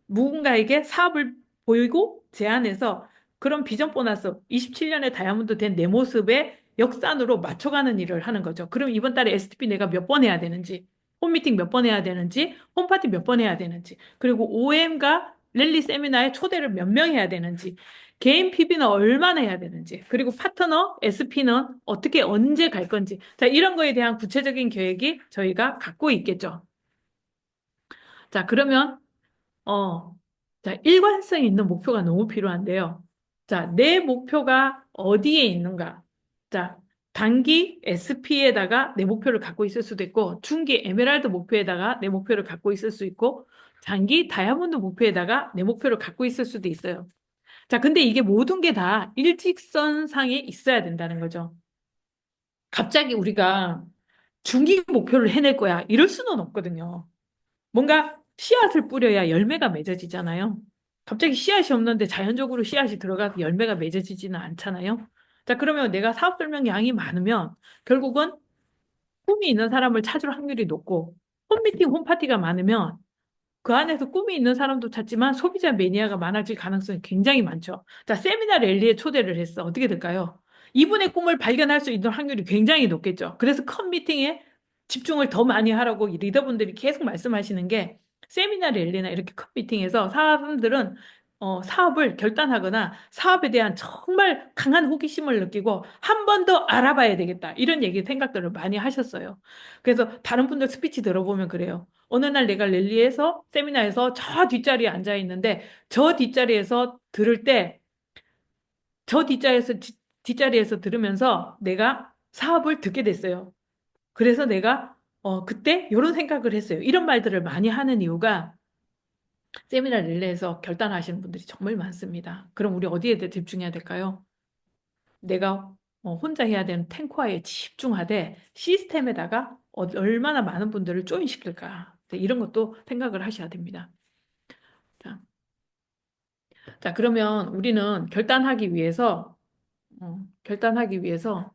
S1: 누군가에게 사업을 보이고 제안해서 그런 비전 보너스 27년에 다이아몬드 된 내 모습에 역산으로 맞춰가는 일을 하는 거죠. 그럼 이번 달에 STP 내가 몇 번 해야 되는지, 홈미팅 몇 번 해야 되는지, 홈파티 몇 번 해야 되는지, 그리고 OM과 랠리 세미나에 초대를 몇 명 해야 되는지, 개인 PB는 얼마나 해야 되는지, 그리고 파트너 SP는 어떻게 언제 갈 건지, 자, 이런 거에 대한 구체적인 계획이 저희가 갖고 있겠죠. 자, 그러면 어, 자, 일관성 있는 목표가 너무 필요한데요. 자, 내 목표가 어디에 있는가? 자, 단기 SP에다가 내 목표를 갖고 있을 수도 있고, 중기 에메랄드 목표에다가 내 목표를 갖고 있을 수 있고, 장기 다이아몬드 목표에다가 내 목표를 갖고 있을 수도 있어요. 자, 근데 이게 모든 게 다 일직선상에 있어야 된다는 거죠. 갑자기 우리가 중기 목표를 해낼 거야. 이럴 수는 없거든요. 뭔가 씨앗을 뿌려야 열매가 맺어지잖아요. 갑자기 씨앗이 없는데 자연적으로 씨앗이 들어가서 열매가 맺어지지는 않잖아요. 자, 그러면 내가 사업 설명 양이 많으면 결국은 꿈이 있는 사람을 찾을 확률이 높고 홈미팅, 홈파티가 많으면 그 안에서 꿈이 있는 사람도 찾지만 소비자 매니아가 많아질 가능성이 굉장히 많죠. 자, 세미나 랠리에 초대를 했어. 어떻게 될까요? 이분의 꿈을 발견할 수 있는 확률이 굉장히 높겠죠. 그래서 큰 미팅에 집중을 더 많이 하라고 이 리더분들이 계속 말씀하시는 게 세미나 랠리나 이렇게 큰 미팅에서 사람들은 사업을 결단하거나 사업에 대한 정말 강한 호기심을 느끼고 한 번 더 알아봐야 되겠다. 이런 얘기 생각들을 많이 하셨어요. 그래서 다른 분들 스피치 들어보면 그래요. 어느 날 내가 랠리에서 세미나에서 저 뒷자리에 앉아 있는데 저 뒷자리에서 들을 때 저 뒷자리에서 들으면서 내가 사업을 듣게 됐어요. 그래서 내가 그때 이런 생각을 했어요. 이런 말들을 많이 하는 이유가 세미나 릴레이에서 결단하시는 분들이 정말 많습니다. 그럼 우리 어디에 집중해야 될까요? 내가 혼자 해야 되는 탱커에 집중하되 시스템에다가 얼마나 많은 분들을 조인시킬까. 네, 이런 것도 생각을 하셔야 됩니다. 자, 그러면 우리는 결단하기 위해서 결단하기 위해서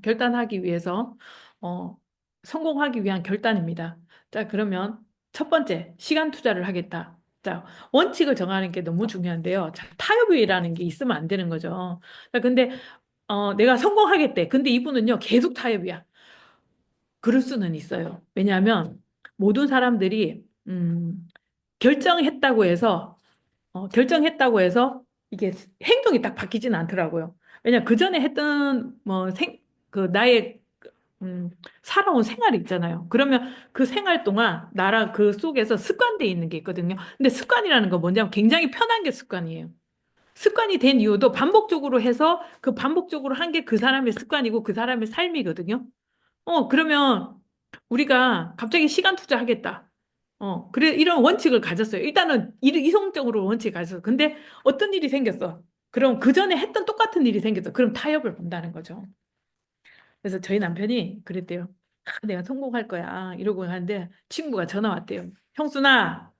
S1: 결단하기 위해서 어, 성공하기 위한 결단입니다. 자, 그러면 첫 번째, 시간 투자를 하겠다. 자, 원칙을 정하는 게 너무 중요한데요. 자, 타협이라는 게 있으면 안 되는 거죠. 자, 근데 내가 성공하겠대. 근데 이분은요, 계속 타협이야. 그럴 수는 있어요. 왜냐하면 모든 사람들이 결정했다고 해서 이게 행동이 딱 바뀌지는 않더라고요. 왜냐 그 전에 했던 그 나의 음, 살아온 생활이 있잖아요. 그러면 그 생활 동안 나랑 그 속에서 습관돼 있는 게 있거든요. 근데 습관이라는 건 뭐냐면 굉장히 편한 게 습관이에요. 습관이 된 이유도 반복적으로 해서 그 반복적으로 한 게 그 사람의 습관이고 그 사람의 삶이거든요. 그러면 우리가 갑자기 시간 투자하겠다. 그래, 이런 원칙을 가졌어요. 일단은 이성적으로 원칙을 가졌어. 근데 어떤 일이 생겼어. 그럼 그 전에 했던 똑같은 일이 생겼어. 그럼 타협을 본다는 거죠. 그래서 저희 남편이 그랬대요. 내가 성공할 거야. 이러고 하는데 친구가 전화 왔대요. 형수나,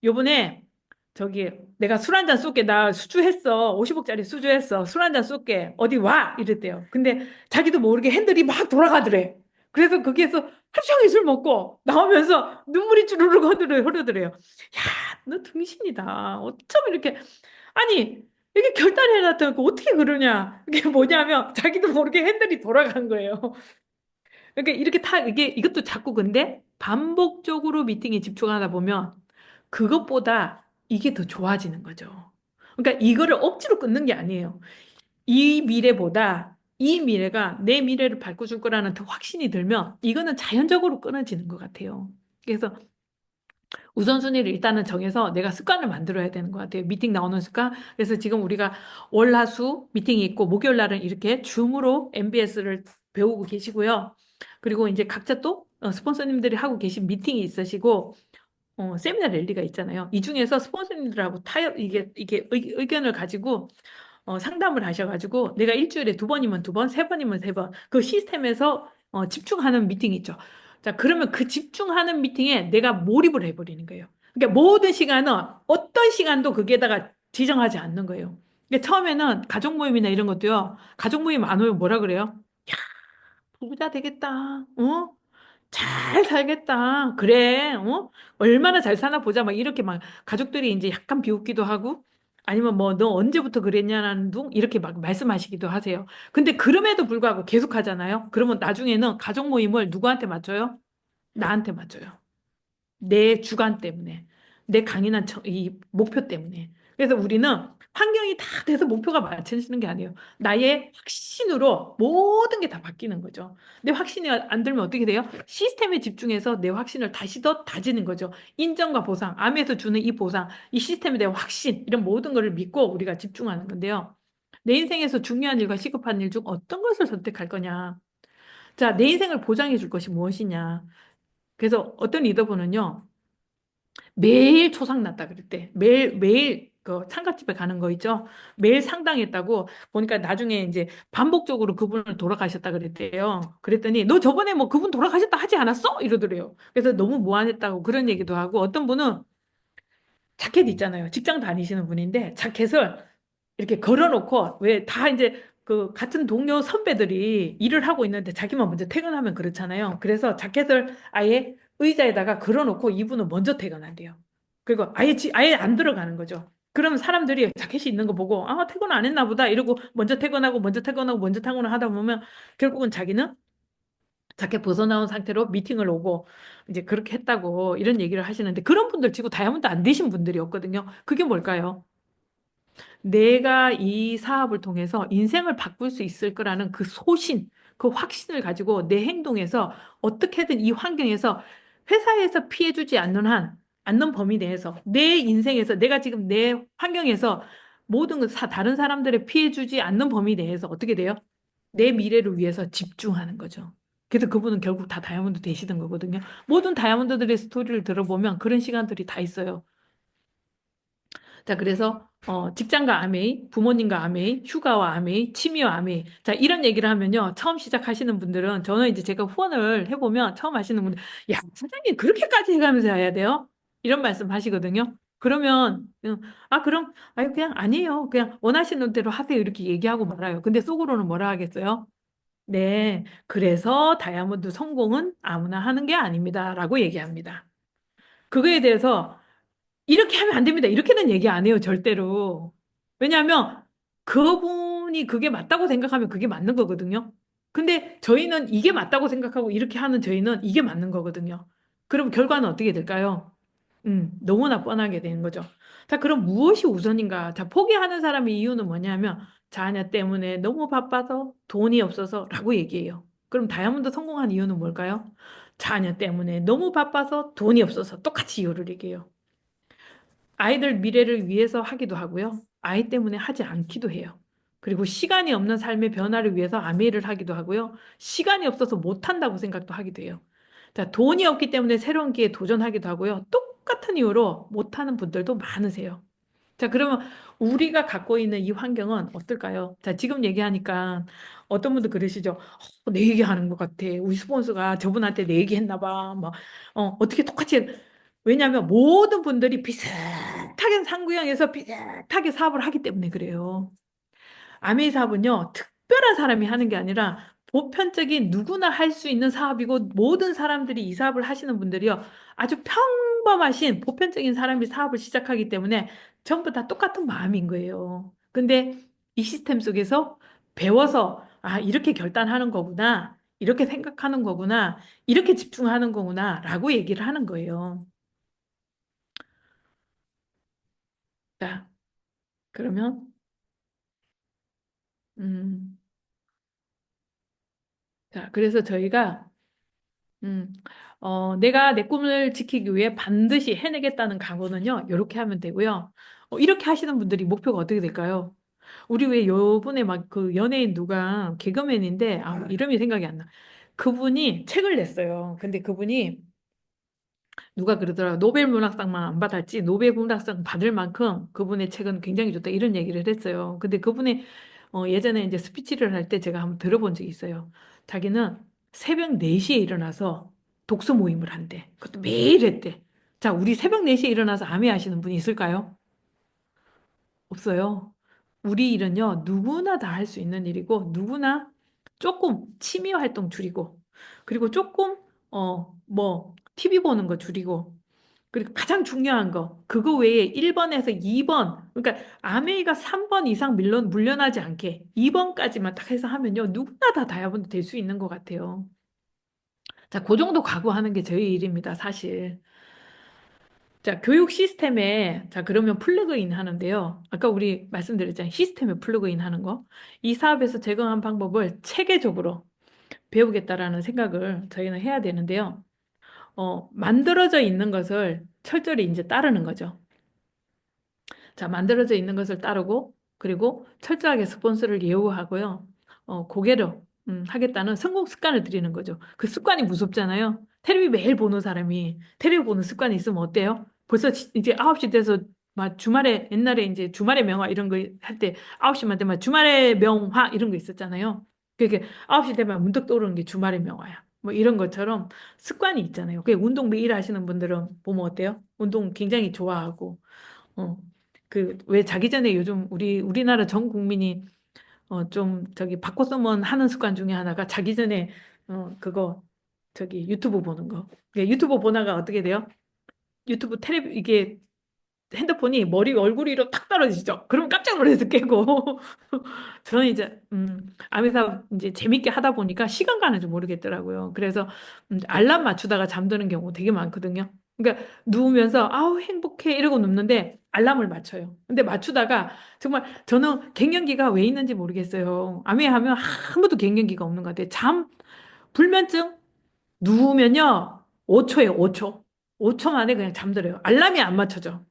S1: 요번에 저기 내가 술 한 잔 쏠게. 나 수주했어. 50억짜리 수주했어. 술 한 잔 쏠게. 어디 와? 이랬대요. 근데 자기도 모르게 핸들이 막 돌아가더래. 그래서 거기에서 하루 종일 술 먹고 나오면서 눈물이 주르륵 흐르더래요. 야, 너 등신이다. 어쩜 이렇게 아니 이게 결단해놨다고 어떻게 그러냐? 이게 뭐냐면 자기도 모르게 핸들이 돌아간 거예요. 그러니까 이렇게 이게 이것도 자꾸 근데 반복적으로 미팅에 집중하다 보면 그것보다 이게 더 좋아지는 거죠. 그러니까 이거를 억지로 끊는 게 아니에요. 이 미래가 내 미래를 바꿔줄 거라는 더 확신이 들면 이거는 자연적으로 끊어지는 것 같아요. 그래서 우선순위를 일단은 정해서 내가 습관을 만들어야 되는 것 같아요. 미팅 나오는 습관. 그래서 지금 우리가 월, 화, 수 미팅이 있고 목요일 날은 이렇게 줌으로 MBS를 배우고 계시고요. 그리고 이제 각자 또 스폰서님들이 하고 계신 미팅이 있으시고 세미나 랠리가 있잖아요. 이 중에서 스폰서님들하고 타협 이게 의견을 가지고 상담을 하셔가지고 내가 일주일에 두 번이면 두 번, 세 번이면 세 번 그 시스템에서 집중하는 미팅이 있죠. 자, 그러면 그 집중하는 미팅에 내가 몰입을 해버리는 거예요. 그러니까 모든 시간은 어떤 시간도 거기에다가 지정하지 않는 거예요. 그러니까 처음에는 가족 모임이나 이런 것도요. 가족 모임 안 오면 뭐라 그래요? 야, 부자 되겠다. 잘 살겠다. 그래, 얼마나 잘 사나 보자. 막 이렇게 막 가족들이 이제 약간 비웃기도 하고 아니면 뭐 너 언제부터 그랬냐라는 둥 이렇게 막 말씀하시기도 하세요. 근데 그럼에도 불구하고 계속 하잖아요. 그러면 나중에는 가족 모임을 누구한테 맞춰요? 나한테 맞춰요. 내 주관 때문에, 내 강인한 이 목표 때문에. 그래서 우리는 환경이 다 돼서 목표가 맞춰지는 게 아니에요. 나의 확신으로 모든 게 다 바뀌는 거죠. 내 확신이 안 들면 어떻게 돼요? 시스템에 집중해서 내 확신을 다시 더 다지는 거죠. 인정과 보상, 암에서 주는 이 보상, 이 시스템에 대한 확신, 이런 모든 것을 믿고 우리가 집중하는 건데요. 내 인생에서 중요한 일과 시급한 일 중 어떤 것을 선택할 거냐? 자, 내 인생을 보장해 줄 것이 무엇이냐? 그래서 어떤 리더분은요, 매일 초상났다 그랬대. 매일 그 상가집에 가는 거 있죠. 매일 상담했다고 보니까 나중에 이제 반복적으로 그분을 돌아가셨다 그랬대요. 그랬더니 너 저번에 뭐 그분 돌아가셨다 하지 않았어? 이러더래요. 그래서 너무 무안했다고 그런 얘기도 하고 어떤 분은 자켓 있잖아요. 직장 다니시는 분인데 자켓을 이렇게 걸어놓고 왜 다 이제 그 같은 동료 선배들이 일을 하고 있는데 자기만 먼저 퇴근하면 그렇잖아요. 그래서 자켓을 아예 의자에다가 걸어놓고 이분은 먼저 퇴근한대요. 그리고 아예 안 들어가는 거죠. 그러면 사람들이 자켓이 있는 거 보고 아 퇴근 안 했나 보다 이러고 먼저 퇴근을 하다 보면 결국은 자기는 자켓 벗어나온 상태로 미팅을 오고 이제 그렇게 했다고 이런 얘기를 하시는데 그런 분들 치고 다이아몬드 안 되신 분들이 없거든요. 그게 뭘까요? 내가 이 사업을 통해서 인생을 바꿀 수 있을 거라는 그 소신, 그 확신을 가지고 내 행동에서 어떻게든 이 환경에서 회사에서 피해주지 않는 범위 내에서 내 인생에서 내가 지금 내 환경에서 모든 다른 사람들의 피해주지 않는 범위 내에서 어떻게 돼요? 내 미래를 위해서 집중하는 거죠. 그래서 그분은 결국 다 다이아몬드 되시는 거거든요. 모든 다이아몬드들의 스토리를 들어보면 그런 시간들이 다 있어요. 자, 그래서 직장과 아메이, 부모님과 아메이, 휴가와 아메이, 취미와 아메이. 자, 이런 얘기를 하면요. 처음 시작하시는 분들은 저는 이제 제가 후원을 해보면 처음 하시는 분들, 야, 사장님 그렇게까지 해가면서 해야 돼요? 이런 말씀 하시거든요. 그러면 그럼 아유 그냥 아니에요. 그냥 원하시는 대로 하세요. 이렇게 얘기하고 말아요. 근데 속으로는 뭐라 하겠어요? 네, 그래서 다이아몬드 성공은 아무나 하는 게 아닙니다라고 얘기합니다. 그거에 대해서 이렇게 하면 안 됩니다. 이렇게는 얘기 안 해요, 절대로. 왜냐하면 그분이 그게 맞다고 생각하면 그게 맞는 거거든요. 근데 저희는 이게 맞다고 생각하고 이렇게 하는 저희는 이게 맞는 거거든요. 그럼 결과는 어떻게 될까요? 너무나 뻔하게 되는 거죠. 자, 그럼 무엇이 우선인가? 자, 포기하는 사람의 이유는 뭐냐면 자녀 때문에 너무 바빠서 돈이 없어서라고 얘기해요. 그럼 다이아몬드 성공한 이유는 뭘까요? 자녀 때문에 너무 바빠서 돈이 없어서 똑같이 이유를 얘기해요. 아이들 미래를 위해서 하기도 하고요. 아이 때문에 하지 않기도 해요. 그리고 시간이 없는 삶의 변화를 위해서 아메이를 하기도 하고요. 시간이 없어서 못한다고 생각도 하기도 해요. 자, 돈이 없기 때문에 새로운 기회에 도전하기도 하고요. 똑같은 이유로 못하는 분들도 많으세요. 자, 그러면 우리가 갖고 있는 이 환경은 어떨까요? 자, 지금 얘기하니까 어떤 분들 그러시죠? 내 얘기하는 것 같아. 우리 스폰서가 저분한테 내 얘기했나 봐. 막, 어떻게 똑같이. 왜냐하면 모든 분들이 비슷하게 상구형에서 비슷하게 사업을 하기 때문에 그래요. 아메이 사업은요, 특별한 사람이 하는 게 아니라 보편적인 누구나 할 수 있는 사업이고 모든 사람들이 이 사업을 하시는 분들이요, 아주 평범하신 보편적인 사람이 사업을 시작하기 때문에 전부 다 똑같은 마음인 거예요. 근데 이 시스템 속에서 배워서 이렇게 결단하는 거구나. 이렇게 생각하는 거구나. 이렇게 집중하는 거구나. 라고 얘기를 하는 거예요. 자, 그러면, 음, 자, 그래서 저희가 음, 내가 내 꿈을 지키기 위해 반드시 해내겠다는 각오는요, 이렇게 하면 되고요. 이렇게 하시는 분들이 목표가 어떻게 될까요? 우리 왜 요번에 막 그 연예인 누가 개그맨인데, 이름이 생각이 안 나. 그분이 책을 냈어요. 근데 그분이 누가 그러더라고요. 노벨 문학상만 안 받았지, 노벨 문학상 받을 만큼 그분의 책은 굉장히 좋다. 이런 얘기를 했어요. 근데 그분이 예전에 이제 스피치를 할 때 제가 한번 들어본 적이 있어요. 자기는 새벽 4시에 일어나서 독서 모임을 한대. 그것도 매일 했대. 자, 우리 새벽 4시에 일어나서 암에 하시는 분이 있을까요? 없어요. 우리 일은요, 누구나 다 할 수 있는 일이고, 누구나 조금 취미 활동 줄이고, 그리고 조금, TV 보는 거 줄이고, 그리고 가장 중요한 거, 그거 외에 1번에서 2번, 그러니까 아메이가 3번 이상 물려나지 않게 2번까지만 딱 해서 하면요, 누구나 다 다이아몬드 될 수 있는 것 같아요. 자, 그 정도 각오하는 게 저희 일입니다, 사실. 자, 교육 시스템에, 자, 그러면 플러그인 하는데요. 아까 우리 말씀드렸잖아요. 시스템에 플러그인 하는 거. 이 사업에서 적용한 방법을 체계적으로 배우겠다라는 생각을 저희는 해야 되는데요. 만들어져 있는 것을 철저히 이제 따르는 거죠. 자, 만들어져 있는 것을 따르고, 그리고 철저하게 스폰서를 예우하고요. 고개로 하겠다는 성공 습관을 들이는 거죠. 그 습관이 무섭잖아요. 텔레비 매일 보는 사람이 텔레비 보는 습관이 있으면 어때요? 벌써 이제 9시 돼서 막 주말에 옛날에 이제 주말의 명화 이런 거 할 때 9시만 되면 주말의 명화 이런 거 있었잖아요. 그게 9시 되면 문득 떠오르는 게 주말의 명화야. 뭐 이런 것처럼 습관이 있잖아요. 그 운동 매일 하시는 분들은 보면 어때요? 운동 굉장히 좋아하고 어, 왜 자기 전에 요즘 우리나라 전 국민이, 좀, 저기, 바꿔 쓰면 하는 습관 중에 하나가 자기 전에, 그거, 저기, 유튜브 보는 거. 유튜브 보다가 어떻게 돼요? 이게 핸드폰이 얼굴 위로 탁 떨어지죠. 그러면 깜짝 놀라서 깨고. 저는 이제, 아메사 이제 재밌게 하다 보니까 시간 가는 줄 모르겠더라고요. 그래서 알람 맞추다가 잠드는 경우 되게 많거든요. 그러니까 누우면서 아우 행복해 이러고 눕는데 알람을 맞춰요. 근데 맞추다가 정말 저는 갱년기가 왜 있는지 모르겠어요. 아메 하면 아무도 갱년기가 없는 것 같아요. 불면증 누우면요. 5초예요, 5초. 5초 만에 그냥 잠들어요. 알람이 안 맞춰져.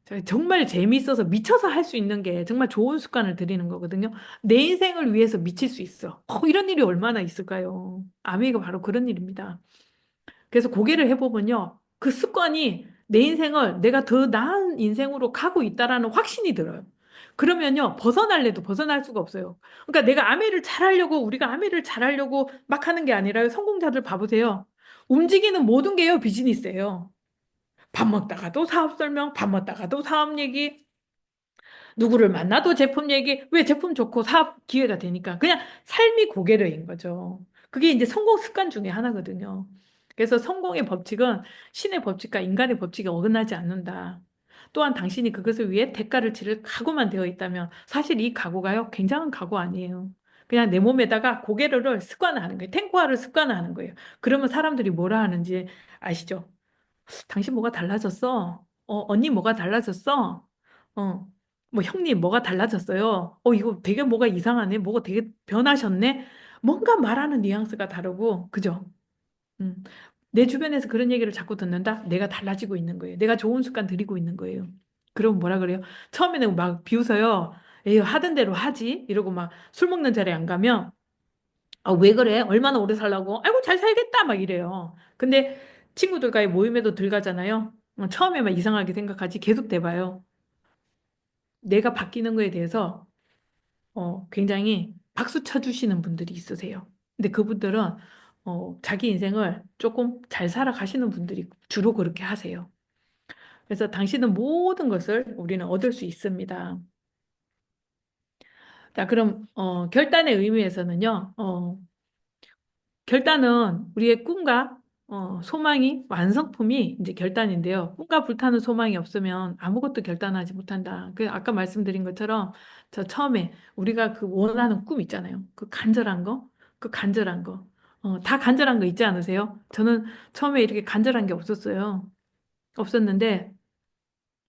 S1: 제가 정말 재미있어서 미쳐서 할 수 있는 게 정말 좋은 습관을 들이는 거거든요. 내 인생을 위해서 미칠 수 있어. 이런 일이 얼마나 있을까요? 아메이가 바로 그런 일입니다. 그래서 고개를 해보면요. 그 습관이 내 인생을 내가 더 나은 인생으로 가고 있다라는 확신이 들어요. 그러면요. 벗어날래도 벗어날 수가 없어요. 그러니까 내가 아메를 잘하려고, 우리가 아메를 잘하려고 막 하는 게 아니라요. 성공자들 봐보세요. 움직이는 모든 게요. 비즈니스예요. 밥 먹다가도 사업 설명, 밥 먹다가도 사업 얘기, 누구를 만나도 제품 얘기, 왜 제품 좋고 사업 기회가 되니까. 그냥 삶이 고개려인 거죠. 그게 이제 성공 습관 중에 하나거든요. 그래서 성공의 법칙은 신의 법칙과 인간의 법칙에 어긋나지 않는다. 또한 당신이 그것을 위해 대가를 치를 각오만 되어 있다면 사실 이 각오가요, 굉장한 각오 아니에요. 그냥 내 몸에다가 고개를 습관화하는 거예요. 탱고화를 습관화하는 거예요. 그러면 사람들이 뭐라 하는지 아시죠? 당신 뭐가 달라졌어? 언니 뭐가 달라졌어? 어, 뭐 형님 뭐가 달라졌어요? 이거 되게 뭐가 이상하네? 뭐가 되게 변하셨네? 뭔가 말하는 뉘앙스가 다르고, 그죠? 음. 내 주변에서 그런 얘기를 자꾸 듣는다? 내가 달라지고 있는 거예요. 내가 좋은 습관 들이고 있는 거예요. 그럼 뭐라 그래요? 처음에는 막 비웃어요. 에이, 하던 대로 하지? 이러고 막 술 먹는 자리에 안 가면 왜 그래? 얼마나 오래 살라고? 아이고, 잘 살겠다. 막 이래요. 근데 친구들과의 모임에도 들어가잖아요. 처음에만 이상하게 생각하지 계속 돼봐요. 내가 바뀌는 거에 대해서 굉장히 박수 쳐주시는 분들이 있으세요. 근데 그분들은 자기 인생을 조금 잘 살아가시는 분들이 주로 그렇게 하세요. 그래서 당신은 모든 것을 우리는 얻을 수 있습니다. 자, 그럼 결단의 의미에서는요. 결단은 우리의 꿈과 소망이 완성품이 이제 결단인데요. 꿈과 불타는 소망이 없으면 아무것도 결단하지 못한다. 그 아까 말씀드린 것처럼 저 처음에 우리가 그 원하는 꿈 있잖아요. 그 간절한 거, 그 간절한 거. 다 간절한 거 있지 않으세요? 저는 처음에 이렇게 간절한 게 없었어요. 없었는데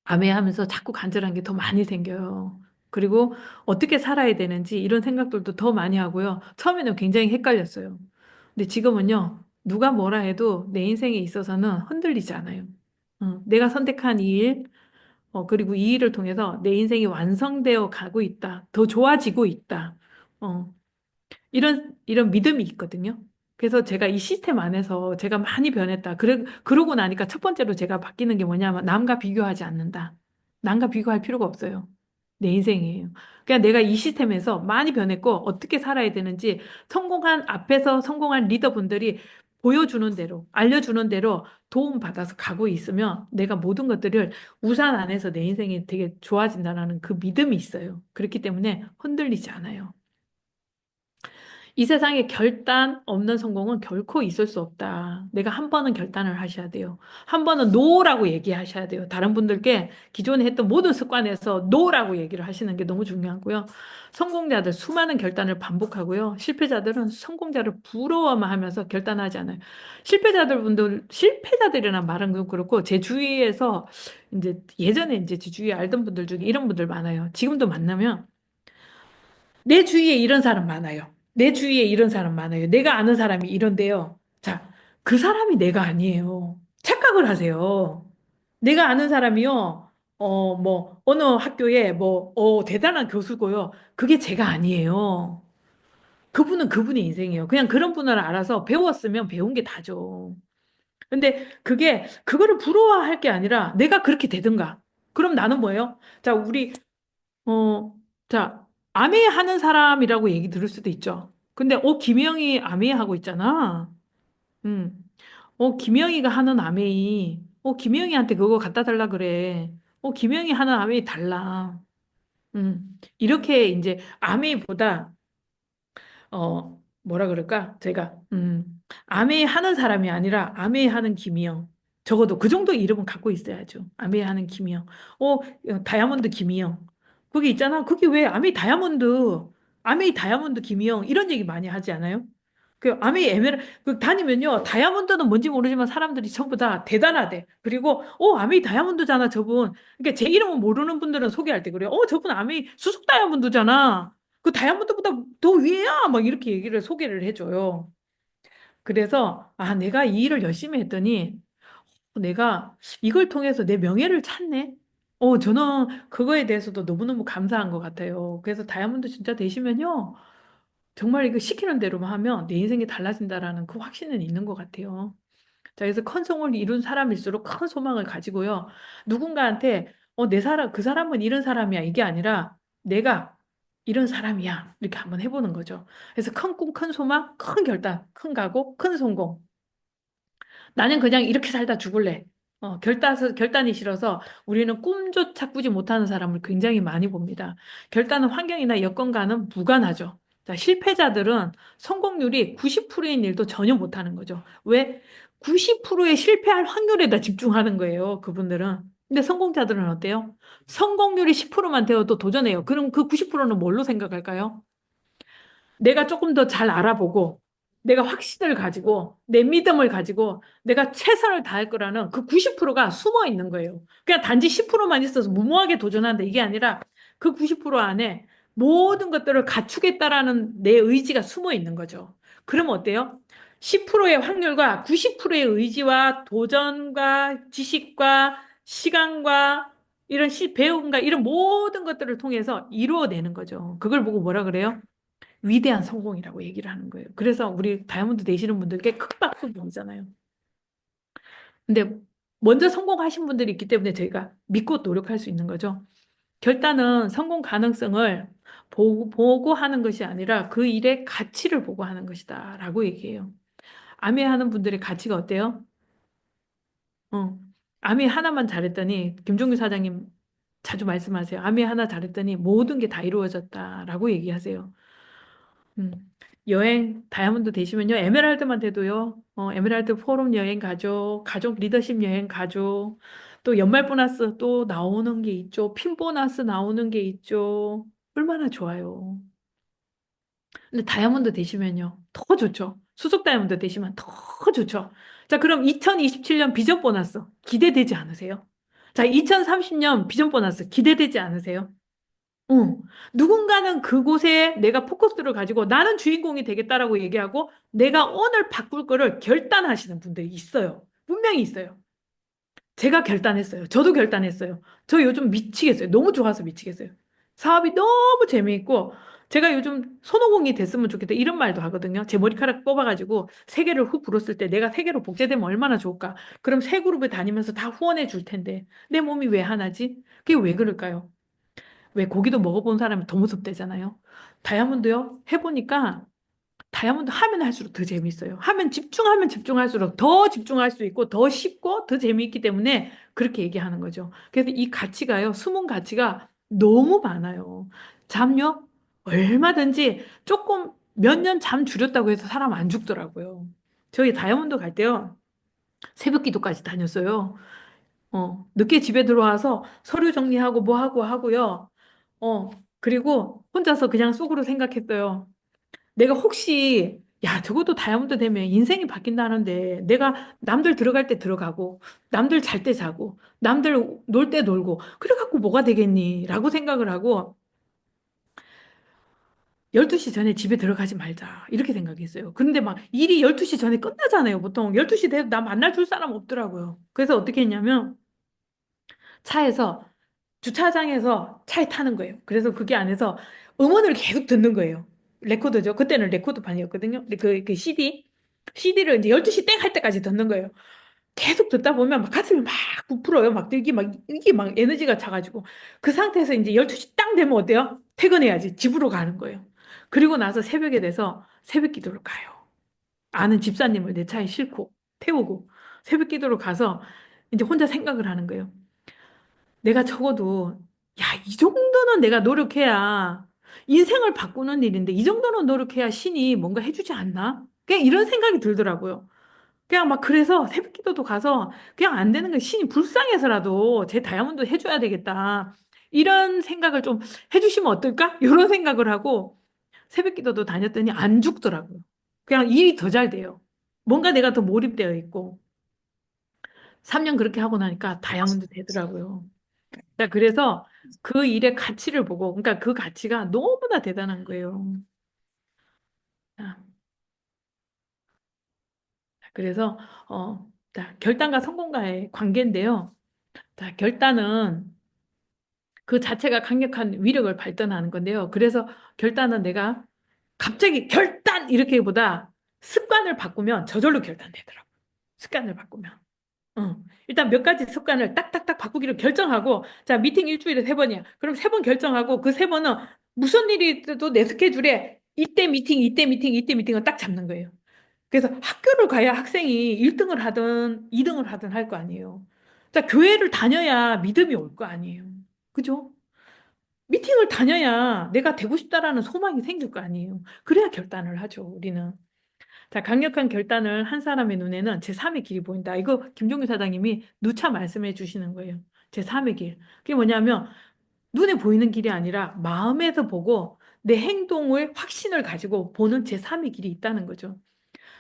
S1: 암해하면서 자꾸 간절한 게 더 많이 생겨요. 그리고 어떻게 살아야 되는지 이런 생각들도 더 많이 하고요. 처음에는 굉장히 헷갈렸어요. 근데 지금은요, 누가 뭐라 해도 내 인생에 있어서는 흔들리지 않아요. 내가 선택한 이 일, 그리고 이 일을 통해서 내 인생이 완성되어 가고 있다. 더 좋아지고 있다. 어, 이런 믿음이 있거든요. 그래서 제가 이 시스템 안에서 제가 많이 변했다. 그러고 나니까 첫 번째로 제가 바뀌는 게 뭐냐면 남과 비교하지 않는다. 남과 비교할 필요가 없어요. 내 인생이에요. 그냥 내가 이 시스템에서 많이 변했고 어떻게 살아야 되는지 성공한 앞에서 성공한 리더분들이 보여주는 대로, 알려주는 대로 도움받아서 가고 있으면 내가 모든 것들을 우산 안에서 내 인생이 되게 좋아진다는 그 믿음이 있어요. 그렇기 때문에 흔들리지 않아요. 이 세상에 결단 없는 성공은 결코 있을 수 없다. 내가 한 번은 결단을 하셔야 돼요. 한 번은 노라고 얘기하셔야 돼요. 다른 분들께 기존에 했던 모든 습관에서 노라고 얘기를 하시는 게 너무 중요하고요. 성공자들 수많은 결단을 반복하고요. 실패자들은 성공자를 부러워만 하면서 결단하지 않아요. 실패자들이라는 말은 좀 그렇고 제 주위에서 이제 예전에 이제 제 주위에 알던 분들 중에 이런 분들 많아요. 지금도 만나면 내 주위에 이런 사람 많아요. 내 주위에 이런 사람 많아요. 내가 아는 사람이 이런데요. 자, 그 사람이 내가 아니에요. 착각을 하세요. 내가 아는 사람이요. 어느 학교에 대단한 교수고요. 그게 제가 아니에요. 그분은 그분의 인생이에요. 그냥 그런 분을 알아서 배웠으면 배운 게 다죠. 근데 그거를 부러워할 게 아니라 내가 그렇게 되든가. 그럼 나는 뭐예요? 자, 어, 자, 아메하는 사람이라고 얘기 들을 수도 있죠. 근데, 김영희 아메하고 있잖아. 음. 김영희가 하는 아메이. 김영희한테 그거 갖다 달라 그래. 김영희 하는 아메이 달라. 이렇게 이제 아메이보다 뭐라 그럴까? 아메이 하는 사람이 아니라 아메이 하는 김희영. 적어도 그 정도 이름은 갖고 있어야죠. 아메이 하는 김희영. 다이아몬드 김희영. 거기 있잖아. 그게 왜 아메이 다이아몬드 김희영 이런 얘기 많이 하지 않아요? 그 아메이 에메랄 그 다니면요. 다이아몬드는 뭔지 모르지만 사람들이 전부 다 대단하대. 그리고 아메이 다이아몬드잖아, 저분. 그러니까 제 이름은 모르는 분들은 소개할 때 그래요. 저분 아메이 수속 다이아몬드잖아. 그 다이아몬드보다 더 위에야 막 이렇게 얘기를 소개를 해줘요. 그래서 내가 이 일을 열심히 했더니 내가 이걸 통해서 내 명예를 찾네. 저는 그거에 대해서도 너무너무 감사한 것 같아요. 그래서 다이아몬드 진짜 되시면요. 정말 이거 시키는 대로만 하면 내 인생이 달라진다라는 그 확신은 있는 것 같아요. 자, 그래서 큰 성을 이룬 사람일수록 큰 소망을 가지고요. 누군가한테, 내 사람, 그 사람은 이런 사람이야. 이게 아니라 내가 이런 사람이야. 이렇게 한번 해보는 거죠. 그래서 큰 꿈, 큰 소망, 큰 결단, 큰 각오, 큰 성공. 나는 그냥 이렇게 살다 죽을래. 결단이 싫어서 우리는 꿈조차 꾸지 못하는 사람을 굉장히 많이 봅니다. 결단은 환경이나 여건과는 무관하죠. 자, 실패자들은 성공률이 90%인 일도 전혀 못하는 거죠. 왜? 90%의 실패할 확률에다 집중하는 거예요, 그분들은. 근데 성공자들은 어때요? 성공률이 10%만 되어도 도전해요. 그럼 그 90%는 뭘로 생각할까요? 내가 조금 더 잘 알아보고, 내가 확신을 가지고, 내 믿음을 가지고, 내가 최선을 다할 거라는 그 90%가 숨어 있는 거예요. 그냥 단지 10%만 있어서 무모하게 도전한다. 이게 아니라 그 90% 안에 모든 것들을 갖추겠다라는 내 의지가 숨어 있는 거죠. 그럼 어때요? 10%의 확률과 90%의 의지와 도전과 지식과 시간과 이런 배움과 이런 모든 것들을 통해서 이루어내는 거죠. 그걸 보고 뭐라 그래요? 위대한 성공이라고 얘기를 하는 거예요. 그래서 우리 다이아몬드 되시는 분들께 큰 박수 보내잖아요. 근데 먼저 성공하신 분들이 있기 때문에 저희가 믿고 노력할 수 있는 거죠. 결단은 성공 가능성을 보고 하는 것이 아니라 그 일의 가치를 보고 하는 것이다 라고 얘기해요. 아메 하는 분들의 가치가 어때요? 어. 아메 하나만 잘했더니 김종규 사장님 자주 말씀하세요. 아메 하나 잘했더니 모든 게 다 이루어졌다라고 얘기하세요. 음. 여행 다이아몬드 되시면요. 에메랄드만 돼도요. 에메랄드 포럼 여행 가죠. 가족 리더십 여행 가죠. 또 연말 보너스 또 나오는 게 있죠. 핀 보너스 나오는 게 있죠. 얼마나 좋아요. 근데 다이아몬드 되시면요. 더 좋죠. 수석 다이아몬드 되시면 더 좋죠. 자, 그럼 2027년 비전 보너스 기대되지 않으세요? 자, 2030년 비전 보너스 기대되지 않으세요? 응. 누군가는 그곳에 내가 포커스를 가지고 나는 주인공이 되겠다라고 얘기하고 내가 오늘 바꿀 거를 결단하시는 분들이 있어요. 분명히 있어요. 제가 결단했어요. 저도 결단했어요. 저 요즘 미치겠어요. 너무 좋아서 미치겠어요. 사업이 너무 재미있고 제가 요즘 손오공이 됐으면 좋겠다 이런 말도 하거든요. 제 머리카락 뽑아가지고 세계를 훅 불었을 때 내가 세계로 복제되면 얼마나 좋을까? 그럼 세 그룹에 다니면서 다 후원해 줄 텐데 내 몸이 왜 하나지? 그게 왜 그럴까요? 왜 고기도 먹어본 사람이 더 무섭대잖아요. 다이아몬드요? 해보니까 다이아몬드 하면 할수록 더 재밌어요. 하면 집중하면 집중할수록 더 집중할 수 있고 더 쉽고 더 재미있기 때문에 그렇게 얘기하는 거죠. 그래서 이 가치가요, 숨은 가치가 너무 많아요. 잠요? 얼마든지 조금 몇 년 잠 줄였다고 해서 사람 안 죽더라고요. 저희 다이아몬드 갈 때요, 새벽 기도까지 다녔어요. 늦게 집에 들어와서 서류 정리하고 뭐 하고 하고요. 어, 그리고 혼자서 그냥 속으로 생각했어요. 내가 혹시, 야, 적어도 다이아몬드 되면 인생이 바뀐다는데, 내가 남들 들어갈 때 들어가고, 남들 잘 때 자고, 남들 놀 때 놀고, 그래갖고 뭐가 되겠니? 라고 생각을 하고, 12시 전에 집에 들어가지 말자. 이렇게 생각했어요. 근데 막 일이 12시 전에 끝나잖아요. 보통 12시 돼도 나 만날 줄 사람 없더라고요. 그래서 어떻게 했냐면, 차에서 주차장에서 차에 타는 거예요. 그래서 그게 안에서 음원을 계속 듣는 거예요. 레코드죠. 그때는 레코드판이었거든요. 그 CD. CD를 이제 12시 땡 할 때까지 듣는 거예요. 계속 듣다 보면 막 가슴이 막 부풀어요. 막 이게 막 에너지가 차가지고. 그 상태에서 이제 12시 딱 되면 어때요? 퇴근해야지. 집으로 가는 거예요. 그리고 나서 새벽에 돼서 새벽 기도를 가요. 아는 집사님을 내 차에 싣고 태우고 새벽 기도를 가서 이제 혼자 생각을 하는 거예요. 내가 적어도, 야, 이 정도는 내가 노력해야 인생을 바꾸는 일인데, 이 정도는 노력해야 신이 뭔가 해주지 않나? 그냥 이런 생각이 들더라고요. 그냥 막 그래서 새벽 기도도 가서 그냥 안 되는 거 신이 불쌍해서라도 제 다이아몬드 해줘야 되겠다. 이런 생각을 좀 해주시면 어떨까? 이런 생각을 하고 새벽 기도도 다녔더니 안 죽더라고요. 그냥 일이 더 잘 돼요. 뭔가 내가 더 몰입되어 있고. 3년 그렇게 하고 나니까 다이아몬드 되더라고요. 자, 그래서 그 일의 가치를 보고, 그러니까 그 가치가 너무나 대단한 거예요. 자, 그래서, 자, 결단과 성공과의 관계인데요. 자, 결단은 그 자체가 강력한 위력을 발전하는 건데요. 그래서 결단은 내가 갑자기 결단! 이렇게보다 습관을 바꾸면 저절로 결단되더라고요. 습관을 바꾸면. 일단 몇 가지 습관을 딱딱딱 바꾸기로 결정하고, 자, 미팅 일주일에 세 번이야. 그럼 세 번 결정하고, 그 세 번은 무슨 일이 있어도 내 스케줄에 이때 미팅, 이때 미팅, 이때 미팅을 딱 잡는 거예요. 그래서 학교를 가야 학생이 1등을 하든 2등을 하든 할 거 아니에요. 자, 교회를 다녀야 믿음이 올 거 아니에요. 그죠? 미팅을 다녀야 내가 되고 싶다라는 소망이 생길 거 아니에요. 그래야 결단을 하죠, 우리는. 자, 강력한 결단을 한 사람의 눈에는 제3의 길이 보인다. 이거 김종규 사장님이 누차 말씀해 주시는 거예요. 제3의 길. 그게 뭐냐면 눈에 보이는 길이 아니라 마음에서 보고 내 행동을 확신을 가지고 보는 제3의 길이 있다는 거죠.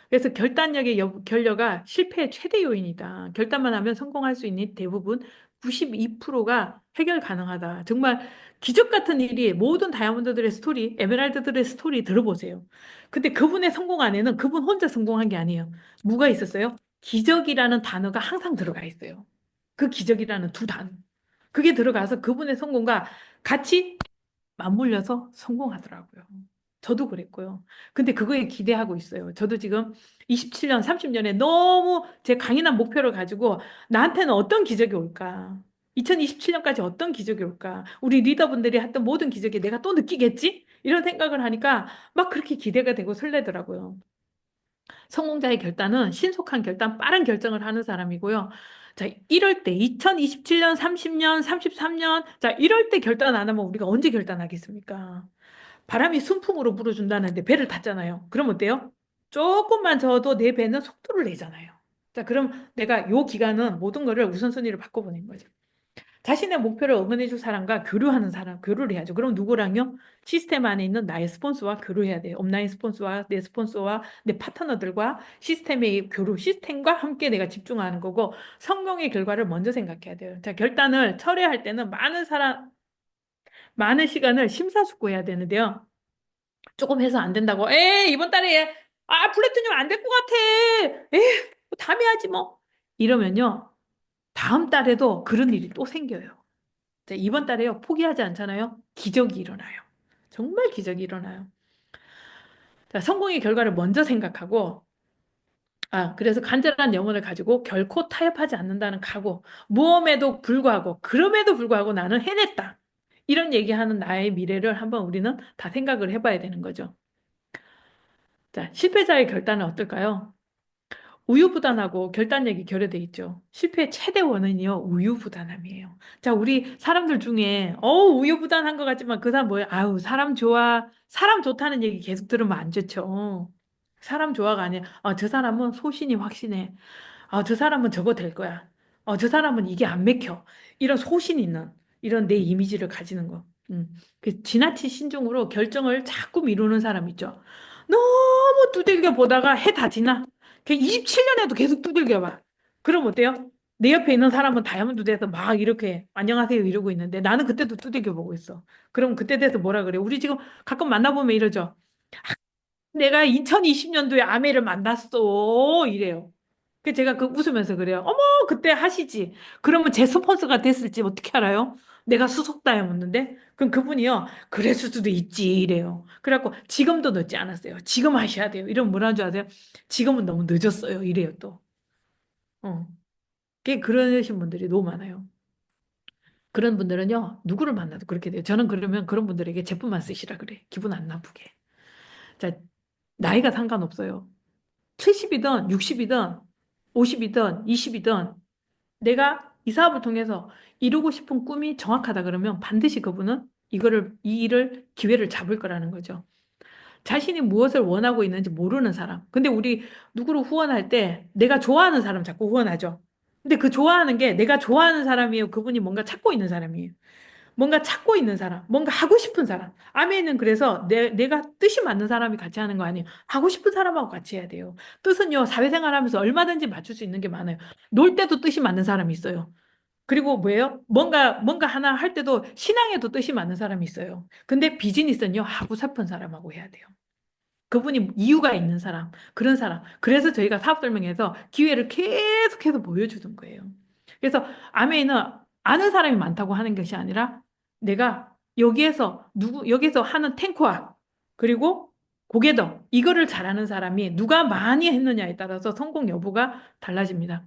S1: 그래서 결단력의 결여가 실패의 최대 요인이다. 결단만 하면 성공할 수 있는 대부분 92%가 해결 가능하다. 정말 기적 같은 일이 모든 다이아몬드들의 스토리, 에메랄드들의 스토리 들어보세요. 근데 그분의 성공 안에는 그분 혼자 성공한 게 아니에요. 뭐가 있었어요? 기적이라는 단어가 항상 들어가 있어요. 그 기적이라는 두 단어. 그게 들어가서 그분의 성공과 같이 맞물려서 성공하더라고요. 저도 그랬고요. 근데 그거에 기대하고 있어요. 저도 지금 27년, 30년에 너무 제 강인한 목표를 가지고 나한테는 어떤 기적이 올까? 2027년까지 어떤 기적이 올까? 우리 리더분들이 했던 모든 기적이 내가 또 느끼겠지? 이런 생각을 하니까 막 그렇게 기대가 되고 설레더라고요. 성공자의 결단은 신속한 결단, 빠른 결정을 하는 사람이고요. 자, 이럴 때 2027년, 30년, 33년, 자, 이럴 때 결단 안 하면 우리가 언제 결단하겠습니까? 바람이 순풍으로 불어준다는데 배를 탔잖아요. 그럼 어때요? 조금만 저어도 내 배는 속도를 내잖아요. 자, 그럼 내가 요 기간은 모든 거를 우선순위를 바꿔보는 거죠. 자신의 목표를 응원해줄 사람과 교류하는 사람, 교류를 해야죠. 그럼 누구랑요? 시스템 안에 있는 나의 스폰서와 교류해야 돼요. 업라인 스폰서와 내 스폰서와 내 파트너들과 시스템의 교류, 시스템과 함께 내가 집중하는 거고, 성공의 결과를 먼저 생각해야 돼요. 자, 결단을 철회할 때는 많은 시간을 심사숙고해야 되는데요. 조금 해서 안 된다고. 이번 달에, 플래티넘 안 될 것 같아. 뭐 다음에 하지 뭐. 이러면요. 다음 달에도 그런 일이 또 생겨요. 자, 이번 달에요. 포기하지 않잖아요. 기적이 일어나요. 정말 기적이 일어나요. 자, 성공의 결과를 먼저 생각하고, 그래서 간절한 영혼을 가지고 결코 타협하지 않는다는 각오. 무험에도 불구하고, 그럼에도 불구하고 나는 해냈다. 이런 얘기하는 나의 미래를 한번 우리는 다 생각을 해봐야 되는 거죠. 자, 실패자의 결단은 어떨까요? 우유부단하고 결단력이 결여돼 있죠. 실패의 최대 원인이요, 우유부단함이에요. 자, 우리 사람들 중에, 우유부단한 것 같지만 그 사람 뭐예요? 아유, 사람 좋아. 사람 좋다는 얘기 계속 들으면 안 좋죠. 사람 좋아가 아니라, 저 사람은 소신이 확신해. 저 사람은 저거 될 거야. 저 사람은 이게 안 맥혀. 이런 소신 있는, 이런 내 이미지를 가지는 거. 그 지나친 신중으로 결정을 자꾸 미루는 사람 있죠. 너무 두들겨 보다가 해 다 지나. 27년에도 계속 두들겨 봐. 그럼 어때요? 내 옆에 있는 사람은 다이아몬드 돼서 막 이렇게 안녕하세요 이러고 있는데 나는 그때도 두들겨 보고 있어. 그럼 그때 돼서 뭐라 그래? 우리 지금 가끔 만나보면 이러죠. 내가 2020년도에 아메를 만났어. 이래요. 그 제가 그 웃으면서 그래요. 어머, 그때 하시지. 그러면 제 스폰서가 됐을지 어떻게 알아요? 내가 수석 다이아몬드인데? 그럼 그분이요. 그랬을 수도 있지. 이래요. 그래갖고 지금도 늦지 않았어요. 지금 하셔야 돼요. 이러면 뭐라는 줄 아세요? 지금은 너무 늦었어요. 이래요, 또. 어. 그러신 분들이 너무 많아요. 그런 분들은요, 누구를 만나도 그렇게 돼요. 저는 그러면 그런 분들에게 제품만 쓰시라 그래. 기분 안 나쁘게. 자, 나이가 상관없어요. 70이든 60이든 50이든 20이든 내가 이 사업을 통해서 이루고 싶은 꿈이 정확하다 그러면 반드시 그분은 이 일을, 기회를 잡을 거라는 거죠. 자신이 무엇을 원하고 있는지 모르는 사람. 근데 우리 누구를 후원할 때 내가 좋아하는 사람 자꾸 후원하죠. 근데 그 좋아하는 게 내가 좋아하는 사람이에요. 그분이 뭔가 찾고 있는 사람이에요. 뭔가 찾고 있는 사람, 뭔가 하고 싶은 사람. 아멘은 그래서 내가 뜻이 맞는 사람이 같이 하는 거 아니에요. 하고 싶은 사람하고 같이 해야 돼요. 뜻은요, 사회생활 하면서 얼마든지 맞출 수 있는 게 많아요. 놀 때도 뜻이 맞는 사람이 있어요. 그리고 뭐예요? 뭔가 하나 할 때도 신앙에도 뜻이 맞는 사람이 있어요. 근데 비즈니스는요, 하고 싶은 사람하고 해야 돼요. 그분이 이유가 있는 사람, 그런 사람. 그래서 저희가 사업 설명회에서 기회를 계속해서 보여주는 거예요. 그래서 아멘은 아는 사람이 많다고 하는 것이 아니라 내가 여기에서 하는 탱커와 그리고 고개동 이거를 잘하는 사람이 누가 많이 했느냐에 따라서 성공 여부가 달라집니다.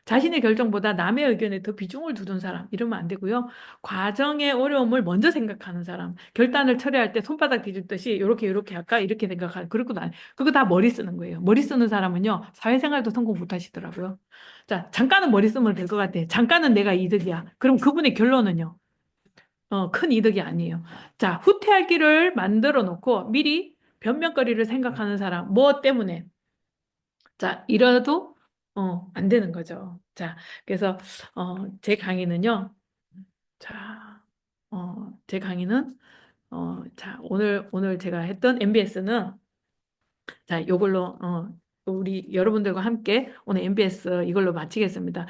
S1: 자신의 결정보다 남의 의견에 더 비중을 두는 사람, 이러면 안 되고요. 과정의 어려움을 먼저 생각하는 사람, 결단을 처리할 때 손바닥 뒤집듯이 이렇게 할까? 이렇게 생각할, 그거 다 머리 쓰는 거예요. 머리 쓰는 사람은요, 사회생활도 성공 못 하시더라고요. 자, 잠깐은 머리 쓰면 될 것 같아. 잠깐은 내가 이득이야. 그럼 그분의 결론은요, 큰 이득이 아니에요. 자, 후퇴할 길을 만들어 놓고 미리 변명거리를 생각하는 사람, 뭐 때문에? 자, 이래도 안 되는 거죠. 자, 그래서 제 강의는요. 자, 제 강의는 자, 오늘 제가 했던 MBS는 자, 요걸로 우리 여러분들과 함께 오늘 MBS 이걸로 마치겠습니다.